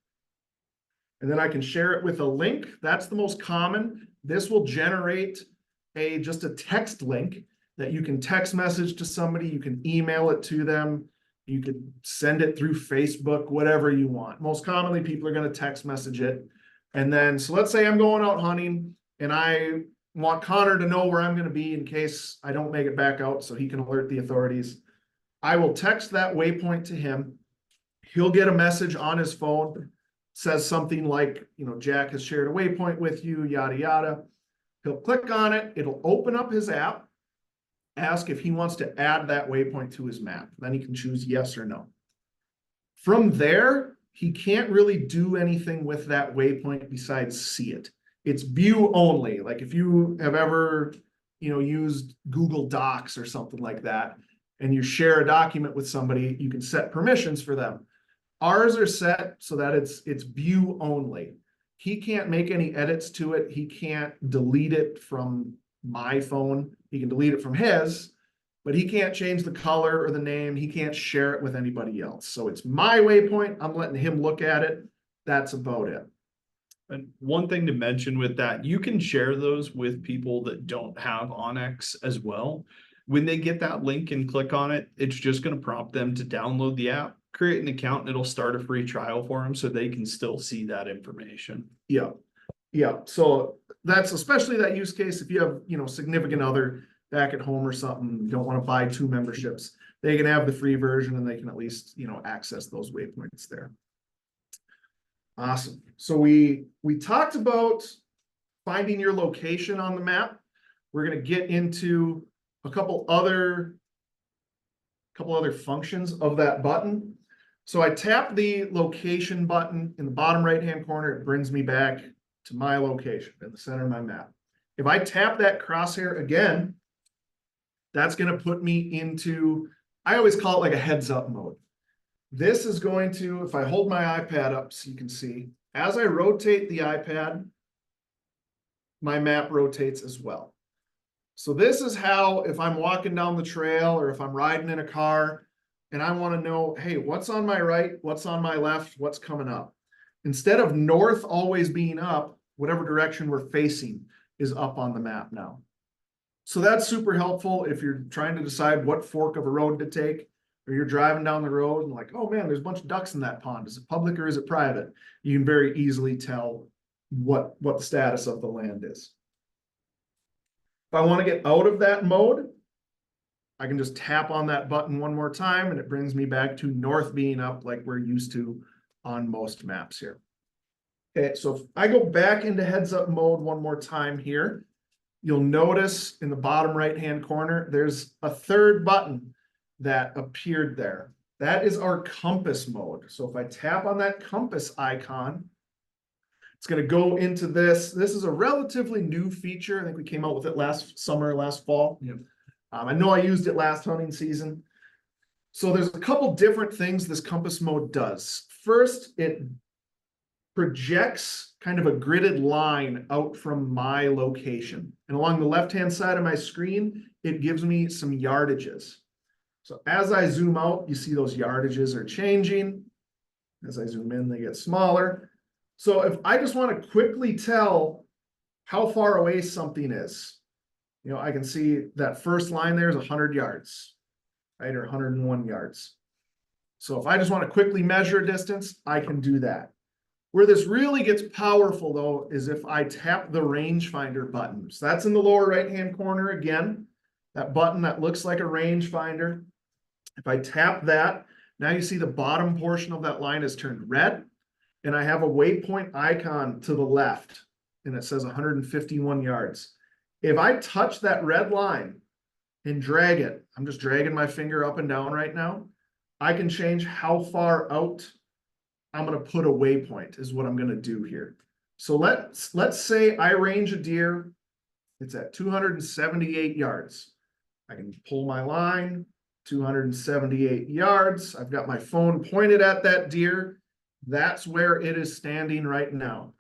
And then I can share it with a link. That's the most common. This will generate just a text link that you can text message to somebody. You can email it to them. You could send it through Facebook, whatever you want. Most commonly, people are going to text message it. And then, so let's say I'm going out hunting and I want Connor to know where I'm going to be in case I don't make it back out so he can alert the authorities. I will text that waypoint to him. He'll get a message on his phone, says something like, you know, Jack has shared a waypoint with you, yada, yada. He'll click on it. It'll open up his app, ask if he wants to add that waypoint to his map. Then he can choose yes or no. From there, he can't really do anything with that waypoint besides see it. It's view only. Like if you have ever, you know, used Google Docs or something like that, and you share a document with somebody, you can set permissions for them. Ours are set so that it's view only. He can't make any edits to it. He can't delete it from my phone. He can delete it from his, but he can't change the color or the name. He can't share it with anybody else. So it's my waypoint. I'm letting him look at it. That's about it. And one thing to mention with that, you can share those with people that don't have onX as well. When they get that link and click on it, it's just going to prompt them to download the app, create an account, and it'll start a free trial for them so they can still see that information. Yeah. Yeah. So that's especially that use case if you have, you know, significant other back at home or something, don't want to buy 2 memberships, they can have the free version and they can at least, you know, access those waypoints there. Awesome. So we talked about finding your location on the map. We're going to get into a couple other functions of that button. So I tap the location button in the bottom right-hand corner. It brings me back to my location in the center of my map. If I tap that crosshair again, that's going to put me into, I always call it like a heads up mode. This is going to, if I hold my iPad up so you can see, as I rotate the iPad, my map rotates as well. So this is how, if I'm walking down the trail or if I'm riding in a car and I want to know, hey, what's on my right, what's on my left, what's coming up? Instead of north always being up, whatever direction we're facing is up on the map now. So that's super helpful if you're trying to decide what fork of a road to take, or you're driving down the road and like, oh man, there's a bunch of ducks in that pond. Is it public or is it private? You can very easily tell what the status of the land is. If I want to get out of that mode, I can just tap on that button one more time and it brings me back to north being up like we're used to on most maps here. Okay, so if I go back into heads up mode one more time here, you'll notice in the bottom right-hand corner, there's a third button that appeared there. That is our compass mode. So if I tap on that compass icon, it's going to go into this. This is a relatively new feature. I think we came out with it last summer, last fall. Yep. I know I used it last hunting season. So there's a couple different things this compass mode does. First, it projects kind of a gridded line out from my location. And along the left-hand side of my screen, it gives me some yardages. So as I zoom out, you see those yardages are changing. As I zoom in, they get smaller. So if I just want to quickly tell how far away something is, I can see that first line there is 100 yards, right, or 101 yards. So if I just want to quickly measure a distance, I can do that. Where this really gets powerful, though, is if I tap the rangefinder button. So that's in the lower right-hand corner again, that button that looks like a rangefinder. If I tap that, now you see the bottom portion of that line is turned red, and I have a waypoint icon to the left, and it says 151 yards. If I touch that red line and drag it, I'm just dragging my finger up and down right now, I can change how far out I'm going to put a waypoint is what I'm going to do here. So let's say I range a deer. It's at 278 yards. I can pull my line, 278 yards. I've got my phone pointed at that deer. That's where it is standing right now.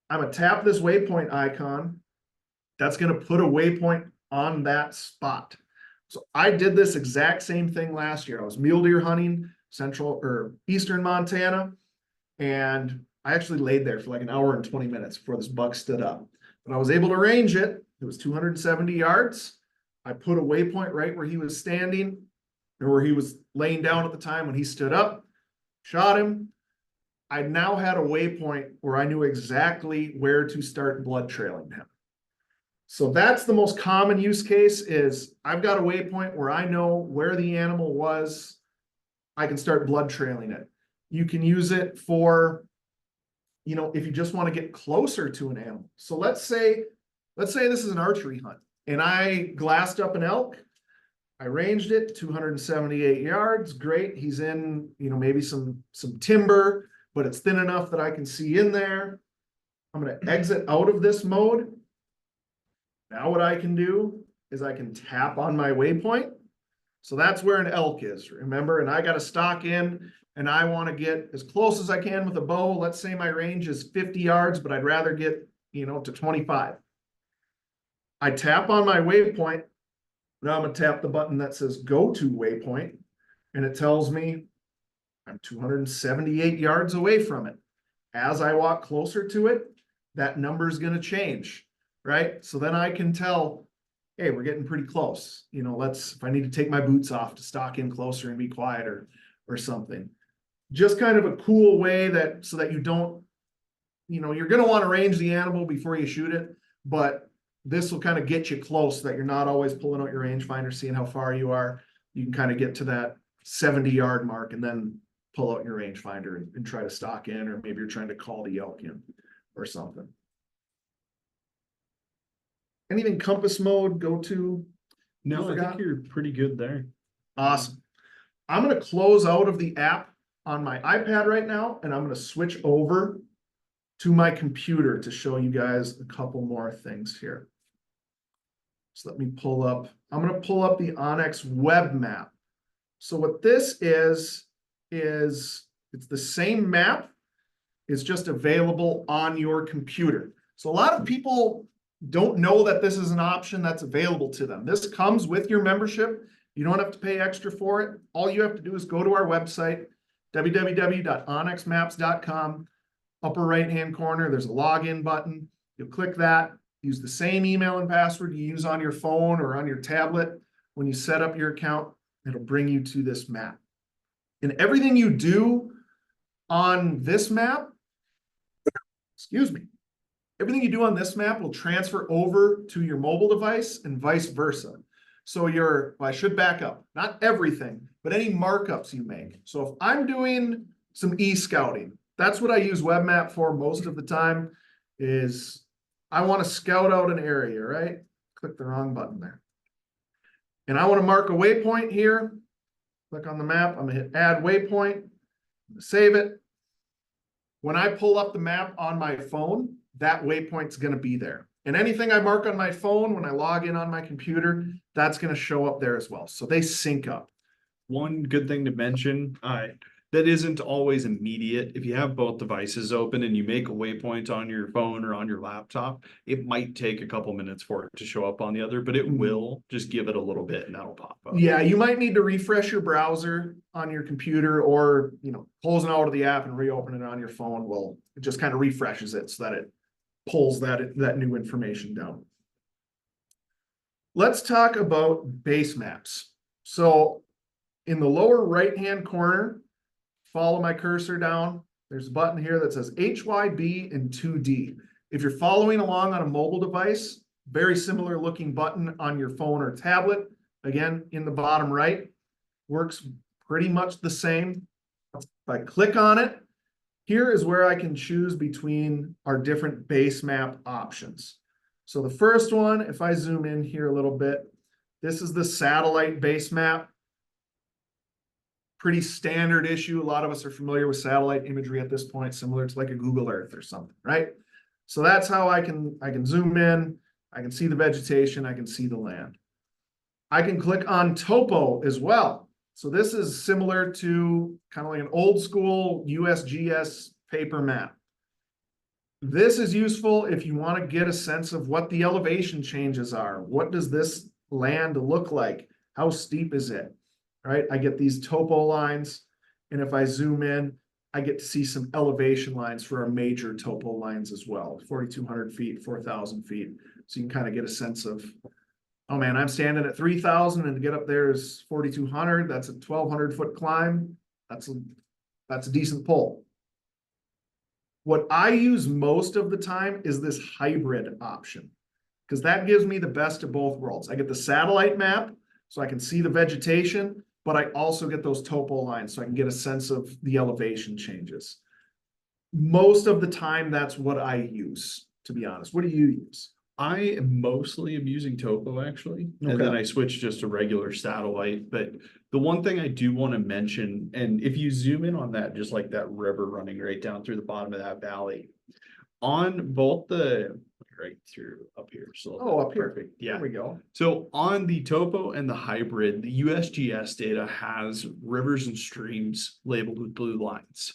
I'm going to tap this waypoint icon. That's going to put a waypoint on that spot. So I did this exact same thing last year. I was mule deer hunting central or eastern Montana, and I actually laid there for like an hour and 20 minutes before this buck stood up. But I was able to range it. It was 270 yards. I put a waypoint right where he was standing, or where he was laying down at the time when he stood up, shot him. I now had a waypoint where I knew exactly where to start blood trailing him. So that's the most common use case is I've got a waypoint where I know where the animal was. I can start blood trailing it. You can use it for, if you just want to get closer to an animal. So let's say this is an archery hunt and I glassed up an elk. I ranged it 278 yards. Great. He's in, maybe some timber, but it's thin enough that I can see in there. I'm going to exit out of this mode. Now what I can do is I can tap on my waypoint. So that's where an elk is, remember? And I got a stock in and I want to get as close as I can with a bow. Let's say my range is 50 yards, but I'd rather get, to 25. I tap on my waypoint. Now I'm going to tap the button that says go to waypoint, and it tells me I'm 278 yards away from it. As I walk closer to it, that number is going to change. Right? So then I can tell, hey, we're getting pretty close. If I need to take my boots off to stalk in closer and be quieter or something. Just kind of a cool way so that you don't, you're going to want to range the animal before you shoot it, but this will kind of get you close so that you're not always pulling out your rangefinder, seeing how far you are. You can kind of get to that 70-yard mark and then pull out your rangefinder and try to stalk in, or maybe you're trying to call the elk in or something. Anything compass mode, go to? No, I think you're pretty good there. Awesome. I'm going to close out of the app on my iPad right now, and I'm going to switch over to my computer to show you guys a couple more things here. So let me I'm going to pull up the onX web map. So what this is it's the same map. It's just available on your computer. So a lot of people don't know that this is an option that's available to them. This comes with your membership. You don't have to pay extra for it. All you have to do is go to our website, www.onxmaps.com. Upper right-hand corner, there's a login button. You'll click that. Use the same email and password you use on your phone or on your tablet. When you set up your account, it'll bring you to this map. And everything you do on this map, everything you do on this map will transfer over to your mobile device and vice versa. So I should back up, not everything, but any markups you make. So if I'm doing some e-scouting, that's what I use WebMap for most of the time, is I want to scout out an area, right? Click the wrong button there. And I want to mark a waypoint here. Click on the map. I'm going to hit add waypoint, save it. When I pull up the map on my phone, that waypoint's going to be there. And anything I mark on my phone, when I log in on my computer, that's going to show up there as well. So they sync up. One good thing to mention, that isn't always immediate. If you have both devices open and you make a waypoint on your phone or on your laptop, it might take a couple minutes for it to show up on the other, but it will. Just give it a little bit and that'll pop up. Yeah, you might need to refresh your browser on your computer, or, closing out of the app and reopening it on your phone will, it just kind of refreshes it so that it pulls that new information down. Let's talk about base maps. So in the lower right-hand corner, follow my cursor down. There's a button here that says HYB and 2D. If you're following along on a mobile device, very similar looking button on your phone or tablet. Again, in the bottom right, works pretty much the same. If I click on it, here is where I can choose between our different base map options. So the first one, if I zoom in here a little bit, this is the satellite base map. Pretty standard issue. A lot of us are familiar with satellite imagery at this point, similar to like a Google Earth or something, right? So that's how I can zoom in, I can see the vegetation, I can see the land. I can click on topo as well. So this is similar to kind of like an old school USGS paper map. This is useful if you want to get a sense of what the elevation changes are. What does this land look like? How steep is it? Right? I get these topo lines, and if I zoom in, I get to see some elevation lines for our major topo lines as well, 4,200 feet, 4,000 feet. So you can kind of get a sense of, oh man, I'm standing at 3,000 and to get up there is 4,200. That's a 1,200-foot climb. That's a decent pull. What I use most of the time is this hybrid option, because that gives me the best of both worlds. I get the satellite map, so I can see the vegetation, but I also get those topo lines, so I can get a sense of the elevation changes. Most of the time, that's what I use, to be honest. What do you use? I mostly am using topo actually, and then I switched just to regular satellite. But the one thing I do want to mention, and if you zoom in on that, just like that river running right down through the bottom of that valley, on both the right through up here. So up here. Perfect. Yeah. There we go. So on the topo and the hybrid, the USGS data has rivers and streams labeled with blue lines.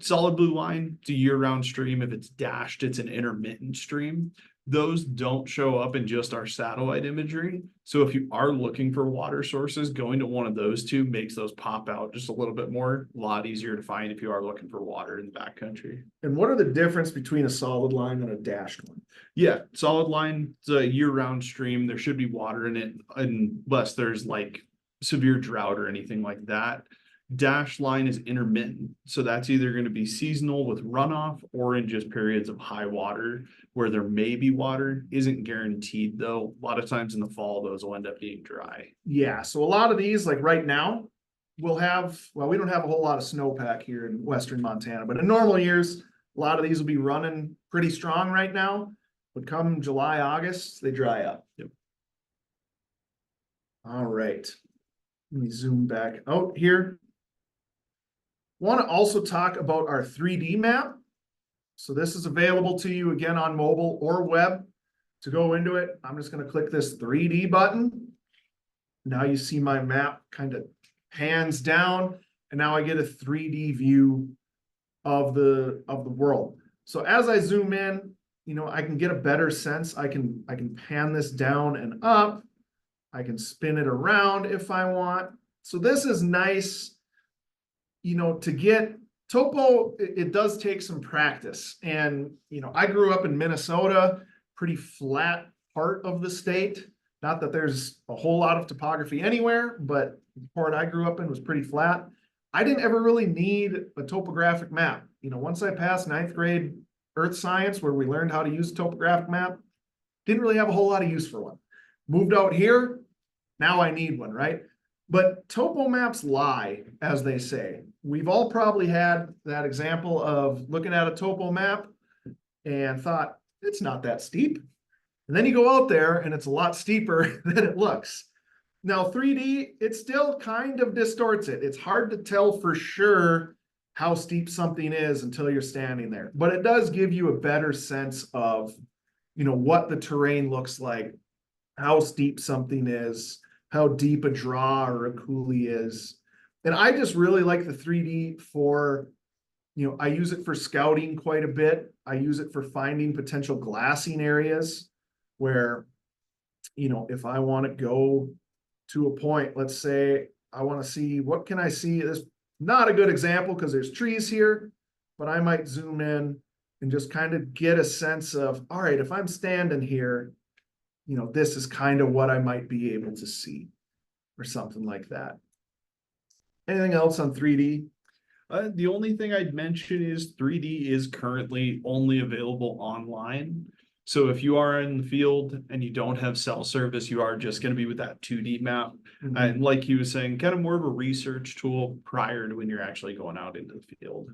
Solid blue line, it's a year-round stream. If it's dashed, it's an intermittent stream. Those don't show up in just our satellite imagery. So if you are looking for water sources, going to one of those two makes those pop out just a little bit more, a lot easier to find if you are looking for water in the backcountry. And what are the difference between a solid line and a dashed one? Yeah, solid line, it's a year-round stream. There should be water in it unless there's like severe drought or anything like that. Dash line is intermittent. So that's either going to be seasonal with runoff or in just periods of high water where there may be water. Isn't guaranteed though. A lot of times in the fall, those will end up being dry. Yeah, so a lot of these, like right now, we'll have, well, we don't have a whole lot of snowpack here in western Montana, but in normal years, a lot of these will be running pretty strong right now. But come July, August, they dry up. Yep. All right. Let me zoom back out here. Want to also talk about our 3D map. So this is available to you again on mobile or web. To go into it, I'm just going to click this 3D button. Now you see my map kind of pans down, and now I get a 3D view of the world. So as I zoom in, I can get a better sense. I can pan this down and up. I can spin it around if I want. So this is nice. To get topo, it does take some practice. And, I grew up in Minnesota, pretty flat part of the state. Not that there's a whole lot of topography anywhere, but the part I grew up in was pretty flat. I didn't ever really need a topographic map. Once I passed 9th grade earth science, where we learned how to use a topographic map, didn't really have a whole lot of use for one. Moved out here, now I need one, right? But topo maps lie, as they say. We've all probably had that example of looking at a topo map and thought, it's not that steep. And then you go out there and it's a lot steeper than it looks. Now 3D, it still kind of distorts it. It's hard to tell for sure how steep something is until you're standing there. But it does give you a better sense of, what the terrain looks like, how steep something is, how deep a draw or a coulee is. And I just really like the 3D for, I use it for scouting quite a bit. I use it for finding potential glassing areas where, if I want to go to a point, let's say I want to see, what can I see? This not a good example because there's trees here, but I might zoom in and just kind of get a sense of, all right, if I'm standing here, this is kind of what I might be able to see or something like that. Anything else on 3D? The only thing I'd mention is 3D is currently only available online. So if you are in the field and you don't have cell service, you are just going to be with that 2D map. And like he was saying, kind of more of a research tool prior to when you're actually going out into the field.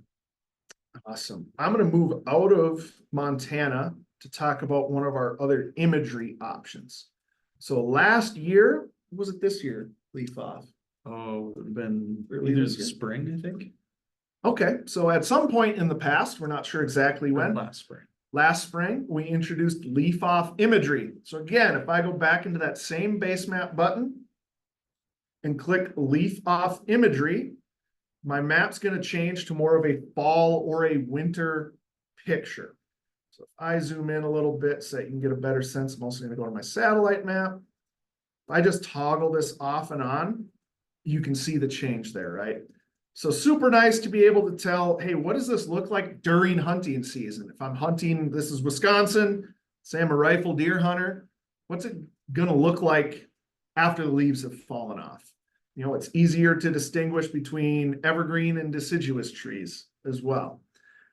Awesome. I'm going to move out of Montana to talk about one of our other imagery options. So last year, was it this year? Leaf off. Oh, it would have been Early either this the year? spring, I think. Okay, so at some point in the past, we're not sure exactly Or when. last spring. Last spring, we introduced leaf off imagery. So again, if I go back into that same base map button and click leaf off imagery, my map's going to change to more of a fall or a winter picture. So if I zoom in a little bit so you can get a better sense, I'm also going to go to my satellite map. If I just toggle this off and on, you can see the change there, right? So super nice to be able to tell, hey, what does this look like during hunting season? If I'm hunting, this is Wisconsin, say I'm a rifle deer hunter, what's it going to look like after the leaves have fallen off? It's easier to distinguish between evergreen and deciduous trees as well.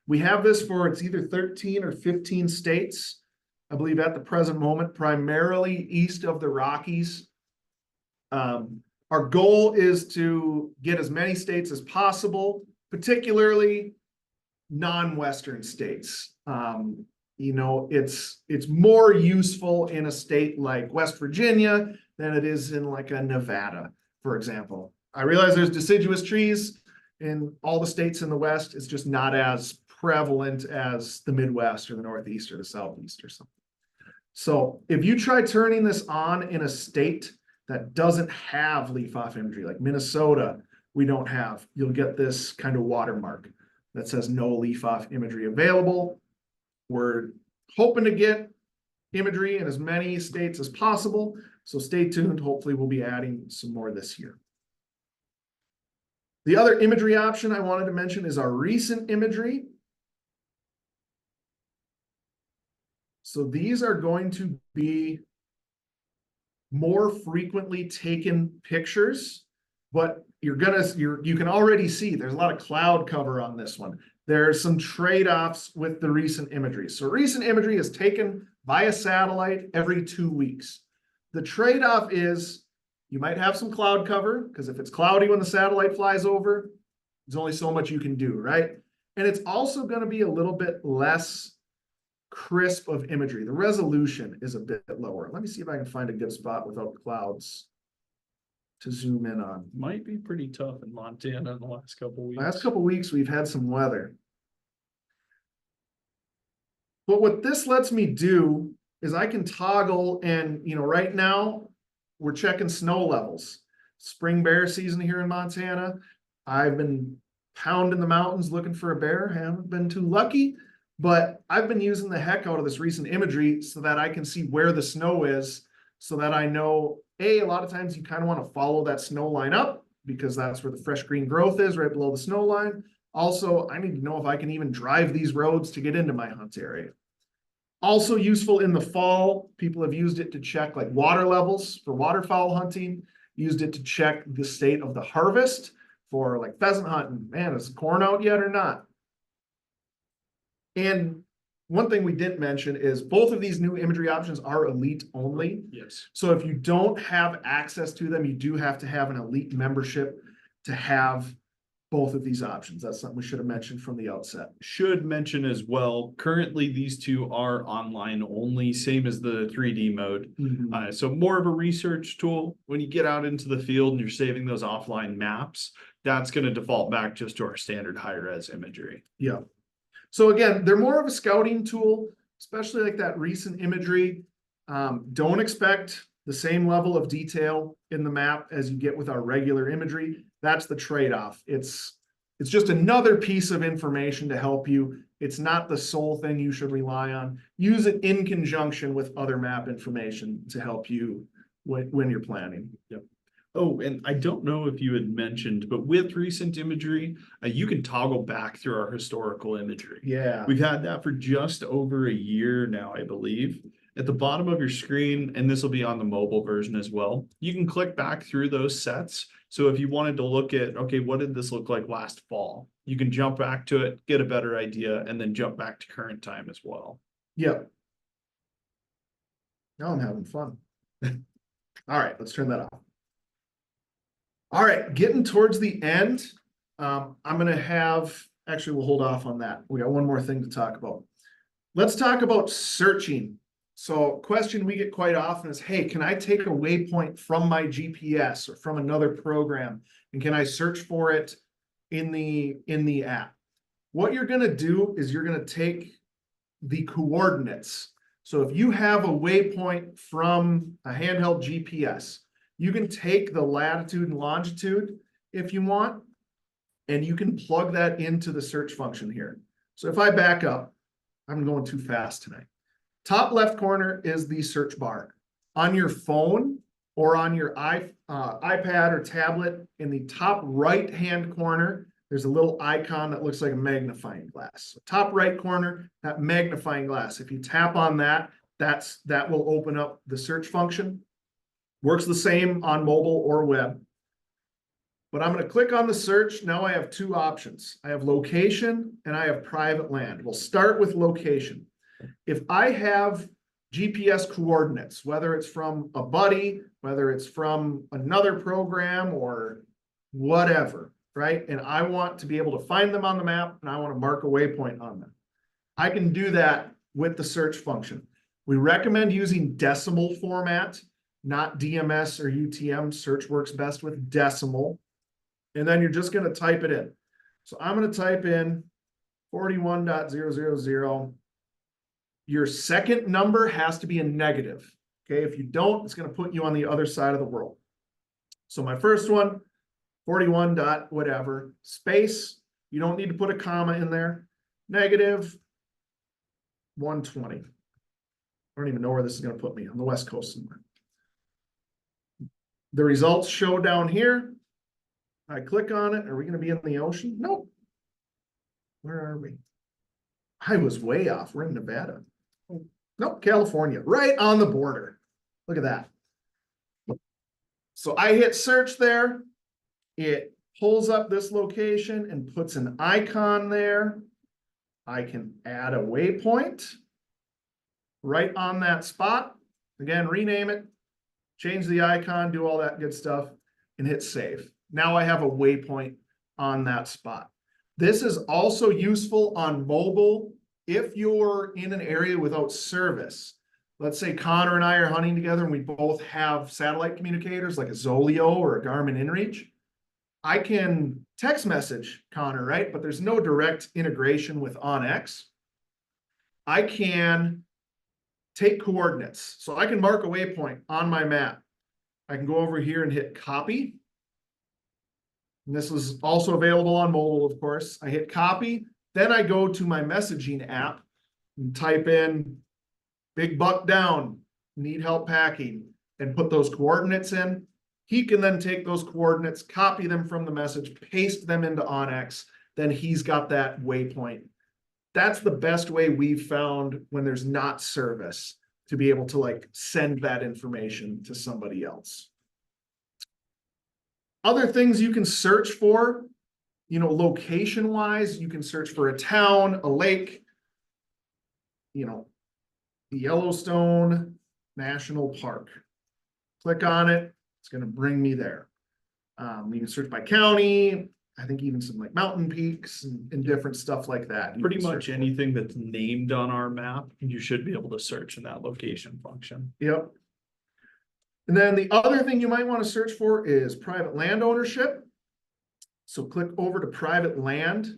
We have this for, it's either 13 or 15 states, I believe at the present moment, primarily east of the Rockies. Our goal is to get as many states as possible, particularly non-Western states. It's more useful in a state like West Virginia than it is in like a Nevada, for example. I realize there's deciduous trees in all the states in the West. It's just not as prevalent as the Midwest or the Northeast or the Southeast or something. So if you try turning this on in a state that doesn't have leaf off imagery, like Minnesota, we don't have, you'll get this kind of watermark that says no leaf off imagery available. We're hoping to get imagery in as many states as possible. So stay tuned. Hopefully we'll be adding some more this year. The other imagery option I wanted to mention is our recent imagery. So these are going to be more frequently taken pictures, but you can already see there's a lot of cloud cover on this one. There's some trade-offs with the recent imagery. So recent imagery is taken via satellite every 2 weeks. The trade-off is you might have some cloud cover because if it's cloudy when the satellite flies over, there's only so much you can do, right? And it's also going to be a little bit less crisp of imagery. The resolution is a bit lower. Let me see if I can find a good spot without clouds to zoom in on. Might be pretty tough in Montana in the last couple of weeks. Last couple of weeks, we've had some weather. But what this lets me do is I can toggle and, right now we're checking snow levels. Spring bear season here in Montana. I've been pounding the mountains looking for a bear. Haven't been too lucky, but I've been using the heck out of this recent imagery so that I can see where the snow is so that I know, a lot of times you kind of want to follow that snow line up because that's where the fresh green growth is right below the snow line. Also, I need to know if I can even drive these roads to get into my hunt area. Also useful in the fall, people have used it to check like water levels for waterfowl hunting, used it to check the state of the harvest for like pheasant hunting. Man, is the corn out yet or not? And one thing we didn't mention is both of these new imagery options are elite only. Yes. So if you don't have access to them, you do have to have an elite membership to have both of these options. That's something we should have mentioned from the outset. Should mention as well, currently these two are online only, same as the 3D mode. So more of a research tool. When you get out into the field and you're saving those offline maps, that's going to default back just to our standard high-res imagery. Yeah. So again, they're more of a scouting tool, especially like that recent imagery. Don't expect the same level of detail in the map as you get with our regular imagery. That's the trade-off. It's just another piece of information to help you. It's not the sole thing you should rely on. Use it in conjunction with other map information to help you when you're planning. Yep. Oh, and I don't know if you had mentioned, but with recent imagery, you can toggle back through our historical imagery. Yeah. We've had that for just over a year now, I believe. At the bottom of your screen, and this will be on the mobile version as well, you can click back through those sets. So if you wanted to look at, okay, what did this look like last fall? You can jump back to it, get a better idea, and then jump back to current time as well. Yep. Now I'm having fun. All right, let's turn that off. All right, getting towards the end, I'm gonna actually, we'll hold off on that. We got one more thing to talk about. Let's talk about searching. So question we get quite often is, hey, can I take a waypoint from my GPS or from another program? And can I search for it in the app? What you're gonna do is you're gonna take the coordinates. So if you have a waypoint from a handheld GPS, you can take the latitude and longitude if you want, and you can plug that into the search function here. So if I back up, I'm going too fast tonight. Top left corner is the search bar. On your phone or on your iPad or tablet, in the top right-hand corner, there's a little icon that looks like a magnifying glass. So top right corner, that magnifying glass. If you tap on that, that will open up the search function. Works the same on mobile or web. But I'm going to click on the search. Now I have two options. I have location and I have private land. We'll start with location. If I have GPS coordinates, whether it's from a buddy, whether it's from another program or whatever, right? And I want to be able to find them on the map and I want to mark a waypoint on them. I can do that with the search function. We recommend using decimal format, not DMS or UTM. Search works best with decimal. And then you're just going to type it in. So I'm going to type in 41.000. Your second number has to be a negative. Okay, if you don't, it's going to put you on the other side of the world. So my first one, 41 dot whatever, space, you don't need to put a comma in there, negative 120. I don't even know where this is going to put me, on the West Coast somewhere. The results show down here. I click on it. Are we going to be in the ocean? Nope. Where are we? I was way off. We're in Nevada. Nope, California, right on the border. Look at that. So I hit search there. It pulls up this location and puts an icon there. I can add a waypoint right on that spot. Again, rename it, change the icon, do all that good stuff, and hit save. Now I have a waypoint on that spot. This is also useful on mobile if you're in an area without service. Let's say Connor and I are hunting together and we both have satellite communicators like a Zoleo or a Garmin InReach. I can text message Connor, right? But there's no direct integration with onX. I can take coordinates. So I can mark a waypoint on my map. I can go over here and hit copy. And this is also available on mobile, of course. I hit copy. Then I go to my messaging app and type in big buck down, need help packing, and put those coordinates in. He can then take those coordinates, copy them from the message, paste them into onX. Then he's got that waypoint. That's the best way we've found when there's not service to be able to like send that information to somebody else. Other things you can search for, you know, location wise, you can search for a town, a lake, you know, the Yellowstone National Park. Click on it. It's going to bring me there. You can search by county. I think even some like mountain peaks and different stuff like that. Pretty much anything that's named on our map, you should be able to search in that location function. Yep. And then the other thing you might want to search for is private land ownership. So click over to private land,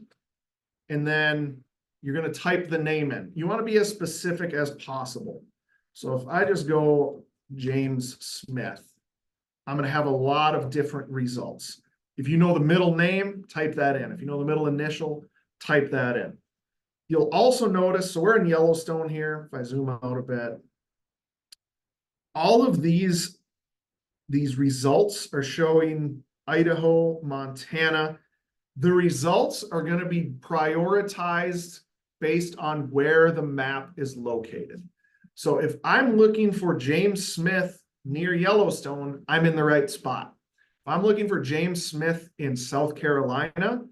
and then you're going to type the name in. You want to be as specific as possible. So if I just go James Smith, I'm going to have a lot of different results. If you know the middle name, type that in. If you know the middle initial, type that in. You'll also notice, so we're in Yellowstone here. If I zoom out a bit, all of these results are showing Idaho, Montana. The results are going to be prioritized based on where the map is located. So if I'm looking for James Smith near Yellowstone, I'm in the right spot. If I'm looking for James Smith in South Carolina,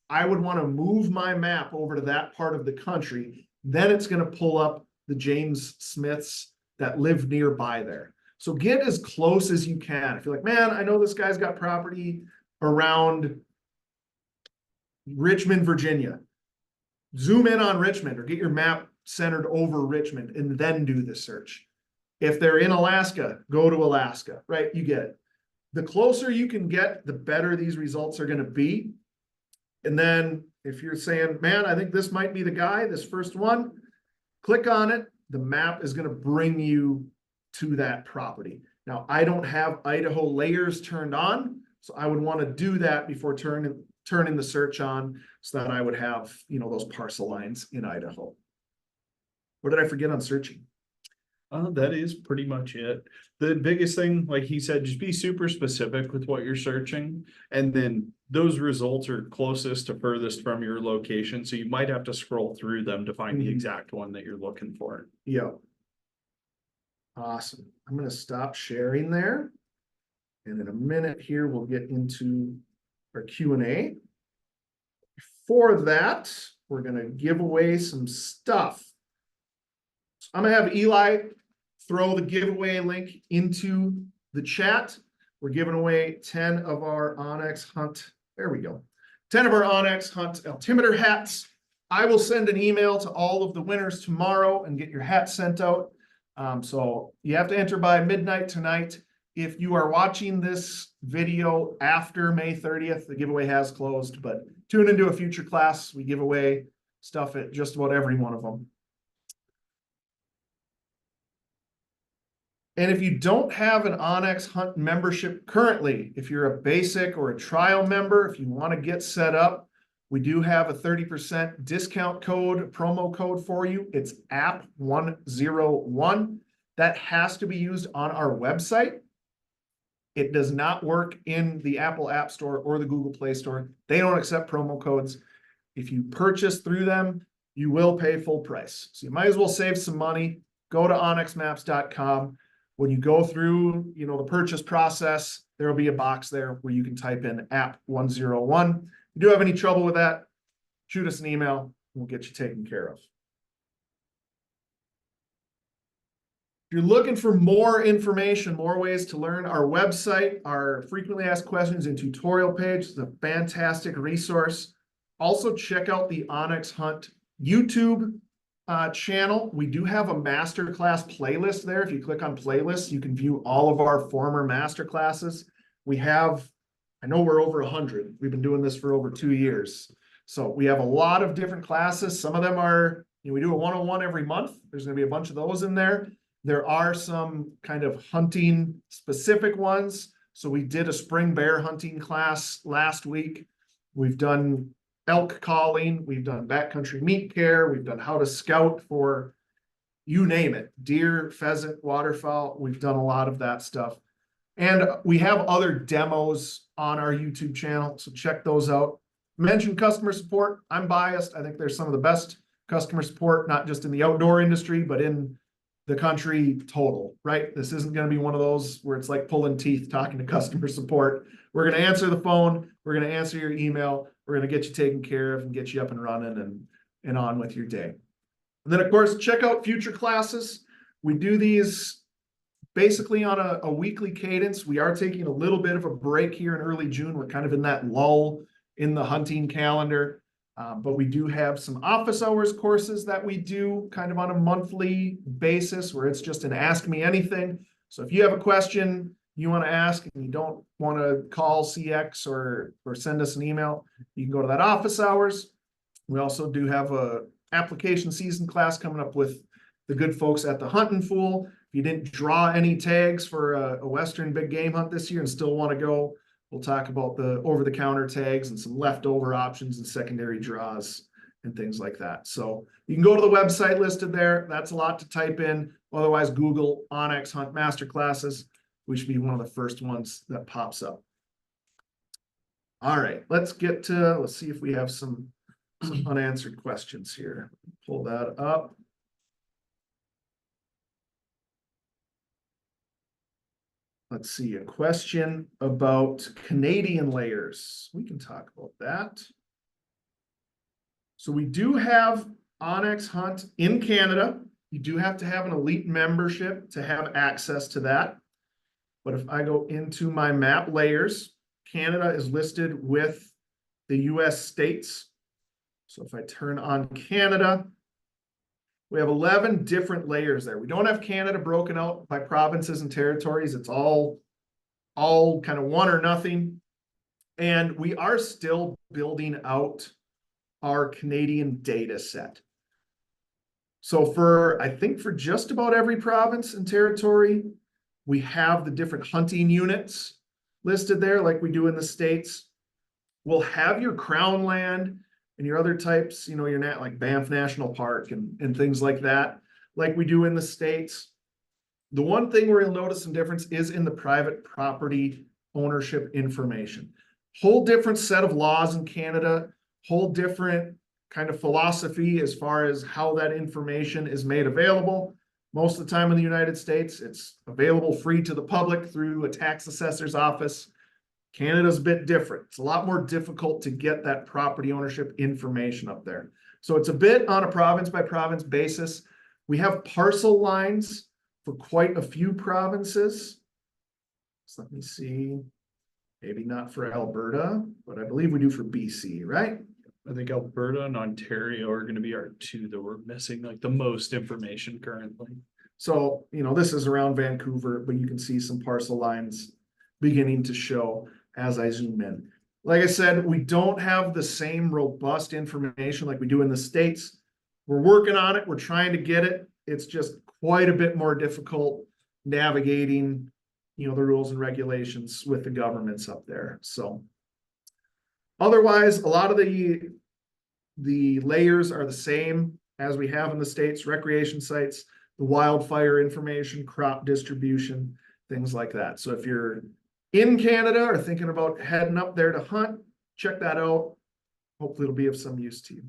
I would want to move my map over to that part of the country. Then it's going to pull up the James Smiths that live nearby there. So get as close as you can. If you're like, man, I know this guy's got property around Richmond, Virginia. Zoom in on Richmond or get your map centered over Richmond and then do the search. If they're in Alaska, go to Alaska, right? You get it. The closer you can get, the better these results are going to be. And then if you're saying, man, I think this might be the guy, this first one, click on it. The map is going to bring you to that property. Now, I don't have Idaho layers turned on, so I would want to do that before turning the search on so that I would have, those parcel lines in Idaho. What did I forget on searching? That is pretty much it. The biggest thing, like he said, just be super specific with what you're searching. And then those results are closest to furthest from your location. So you might have to scroll through them to find the exact one that you're looking for. Yeah. Awesome. I'm going to stop sharing there. And in a minute here, we'll get into our Q&A. Before that, we're going to give away some stuff. So I'm going to have Eli throw the giveaway link into the chat. We're giving away 10 of our onX Hunt. There we go. 10 of our onX Hunt altimeter hats. I will send an email to all of the winners tomorrow and get your hat sent out. So you have to enter by midnight tonight. If you are watching this video after May 30th, the giveaway has closed, but tune into a future class. We give away stuff at just about every one of them. And if you don't have an onX Hunt membership currently, if you're a basic or a trial member, if you want to get set up, we do have a 30% discount code, promo code for you. It's app101. That has to be used on our website. It does not work in the Apple App Store or the Google Play Store. They don't accept promo codes. If you purchase through them, you will pay full price. So you might as well save some money. Go to onxmaps.com. When you go through, the purchase process, there will be a box there where you can type in app101. If you do have any trouble with that, shoot us an email. We'll get you taken care of. If you're looking for more information, more ways to learn, our website, our frequently asked questions and tutorial page is a fantastic resource. Also, check out the onX Hunt YouTube channel. We do have a masterclass playlist there. If you click on playlists, you can view all of our former masterclasses. We have, I know we're over 100. We've been doing this for over 2 years. So we have a lot of different classes. Some of them are, we do a one-on-one every month. There's going to be a bunch of those in there. There are some kind of hunting specific ones. So we did a spring bear hunting class last week. We've done elk calling, we've done backcountry meat care, we've done how to scout for, you name it, deer, pheasant, waterfowl. We've done a lot of that stuff. And we have other demos on our YouTube channel, so check those out. Mention customer support. I'm biased. I think there's some of the best customer support, not just in the outdoor industry, but in the country total, right? This isn't going to be one of those where it's like pulling teeth talking to customer support. We're going to answer the phone. We're going to answer your email. We're going to get you taken care of and get you up and running and on with your day. And then, of course, check out future classes. We do these basically on a weekly cadence. We are taking a little bit of a break here in early June. We're kind of in that lull in the hunting calendar. But we do have some office hours courses that we do kind of on a monthly basis where it's just an ask me anything. So if you have a question you want to ask and you don't want to call CX or send us an email, you can go to that office hours. We also do have a application season class coming up with the good folks at the Huntin' Fool. If you didn't draw any tags for a Western big game hunt this year and still want to go, We'll talk about the over-the-counter tags and some leftover options and secondary draws and things like that. So you can go to the website listed there. That's a lot to type in. Otherwise, Google onX Hunt Masterclasses. We should be one of the first ones that pops up. All right, let's see if we have some unanswered questions here. Pull that up. Let's see, a question about Canadian layers. We can talk about that. So we do have onX Hunt in Canada. You do have to have an elite membership to have access to that. But if I go into my map layers, Canada is listed with the US states. So if I turn on Canada, we have 11 different layers there. We don't have Canada broken out by provinces and territories. It's all kind of one or nothing. And we are still building out our Canadian data set. So I think for just about every province and territory, we have the different hunting units listed there like we do in the States. We'll have your crown land and your other types, you're not like Banff National Park and things like that, like we do in the States. The one thing where you'll notice some difference is in the private property ownership information. Whole different set of laws in Canada, whole different kind of philosophy as far as how that information is made available. Most of the time in the United States, it's available free to the public through a tax assessor's office. Canada's a bit different. It's a lot more difficult to get that property ownership information up there. So it's a bit on a province by province basis. We have parcel lines for quite a few provinces. So let me see. Maybe not for Alberta, but I believe we do for BC, right? I think Alberta and Ontario are going to be our two that we're missing like the most information currently. So, this is around Vancouver, but you can see some parcel lines beginning to show as I zoom in. Like I said, we don't have the same robust information like we do in the States. We're working on it. We're trying to get it. It's just quite a bit more difficult navigating, the rules and regulations with the governments up there. So otherwise, a lot of the layers are the same as we have in the States: recreation sites, the wildfire information, crop distribution, things like that. So if you're in Canada or thinking about heading up there to hunt, check that out. Hopefully it'll be of some use to you.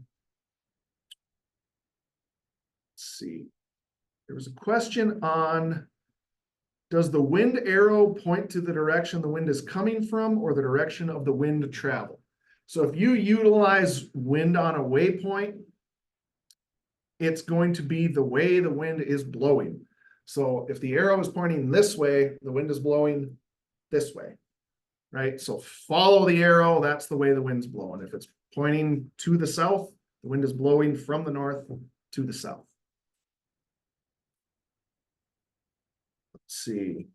Let's see. There was a question on, does the wind arrow point to the direction the wind is coming from or the direction of the wind travel? So if you utilize wind on a waypoint, it's going to be the way the wind is blowing. So if the arrow is pointing this way, the wind is blowing this way, right? So follow the arrow, that's the way the wind's blowing. If it's pointing to the south, the wind is blowing from the north to the south. Let's see.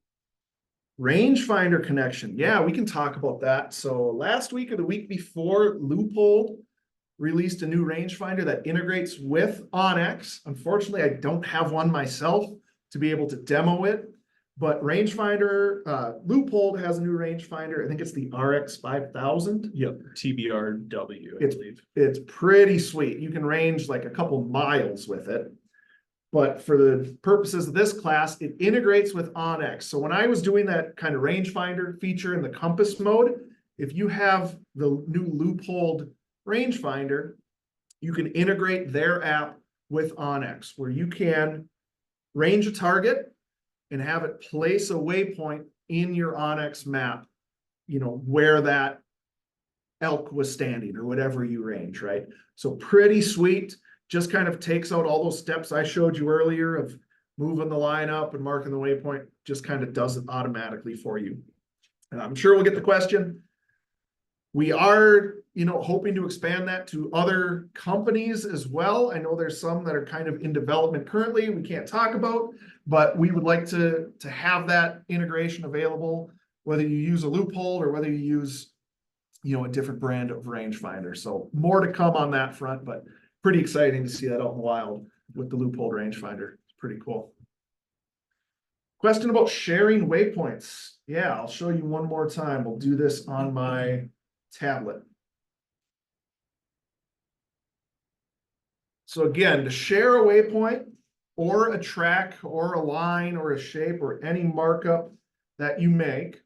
Rangefinder connection. Yeah, we can talk about that. So last week or the week before, Loophole released a new rangefinder that integrates with onX. Unfortunately, I don't have one myself to be able to demo it, but rangefinder, Loophole has a new rangefinder. I think it's the RX 5000. Yep, TBRW, I believe. It's pretty sweet. You can range like a couple miles with it. But for the purposes of this class, it integrates with onX. So when I was doing that kind of rangefinder feature in the compass mode, if you have the new Loophole rangefinder, you can integrate their app with onX, where you can range a target and have it place a waypoint in your onX map, where that elk was standing or whatever you range, right? So pretty sweet. Just kind of takes out all those steps I showed you earlier of moving the line up and marking the waypoint, just kind of does it automatically for you. And I'm sure we'll get the question. We are, hoping to expand that to other companies as well. I know there's some that are kind of in development currently we can't talk about, but we would like to have that integration available, whether you use a Loophole or whether you use, a different brand of rangefinder. So more to come on that front, but pretty exciting to see that out in the wild with the Loophole rangefinder. It's pretty cool. Question about sharing waypoints. Yeah, I'll show you one more time. We'll do this on my tablet. So again, to share a waypoint or a track or a line or a shape or any markup that you make,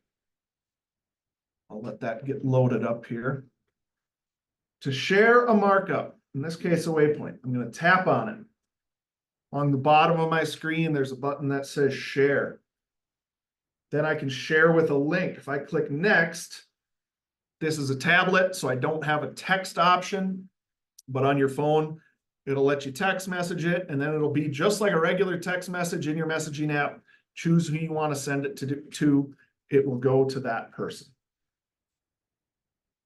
I'll let that get loaded up here. To share a markup, in this case, a waypoint, I'm going to tap on it. On the bottom of my screen, there's a button that says share. Then I can share with a link. If I click next, this is a tablet, so I don't have a text option, but on your phone, it'll let you text message it, and then it'll be just like a regular text message in your messaging app. Choose who you want to send it to. It will go to that person.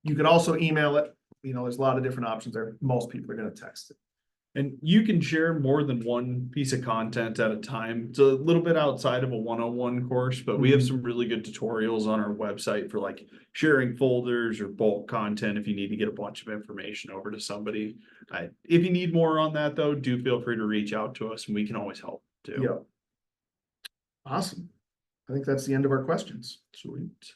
You could also email it. There's a lot of different options there. Most people are going to text it. And you can share more than one piece of content at a time. It's a little bit outside of a 101 course, but we have some really good tutorials on our website for like sharing folders or bulk content if you need to get a bunch of information over to somebody. If you need more on that though, do feel free to reach out to us and we can always help too. Yeah. Awesome. I think that's the end of our questions. Sweet.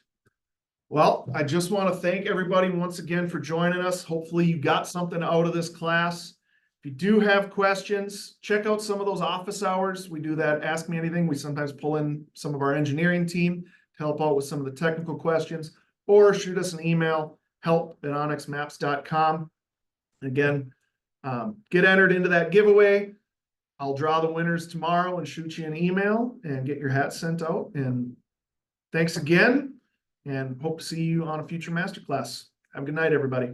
Well, I just want to thank everybody once again for joining us. Hopefully you got something out of this class. If you do have questions, check out some of those office hours. We do that Ask Me Anything. We sometimes pull in some of our engineering team to help out with some of the technical questions, or shoot us an email, help@onxmaps.com. Again, get entered into that giveaway. I'll draw the winners tomorrow and shoot you an email and get your hat sent out. And thanks again, and hope to see you on a future masterclass. Have a good night, everybody.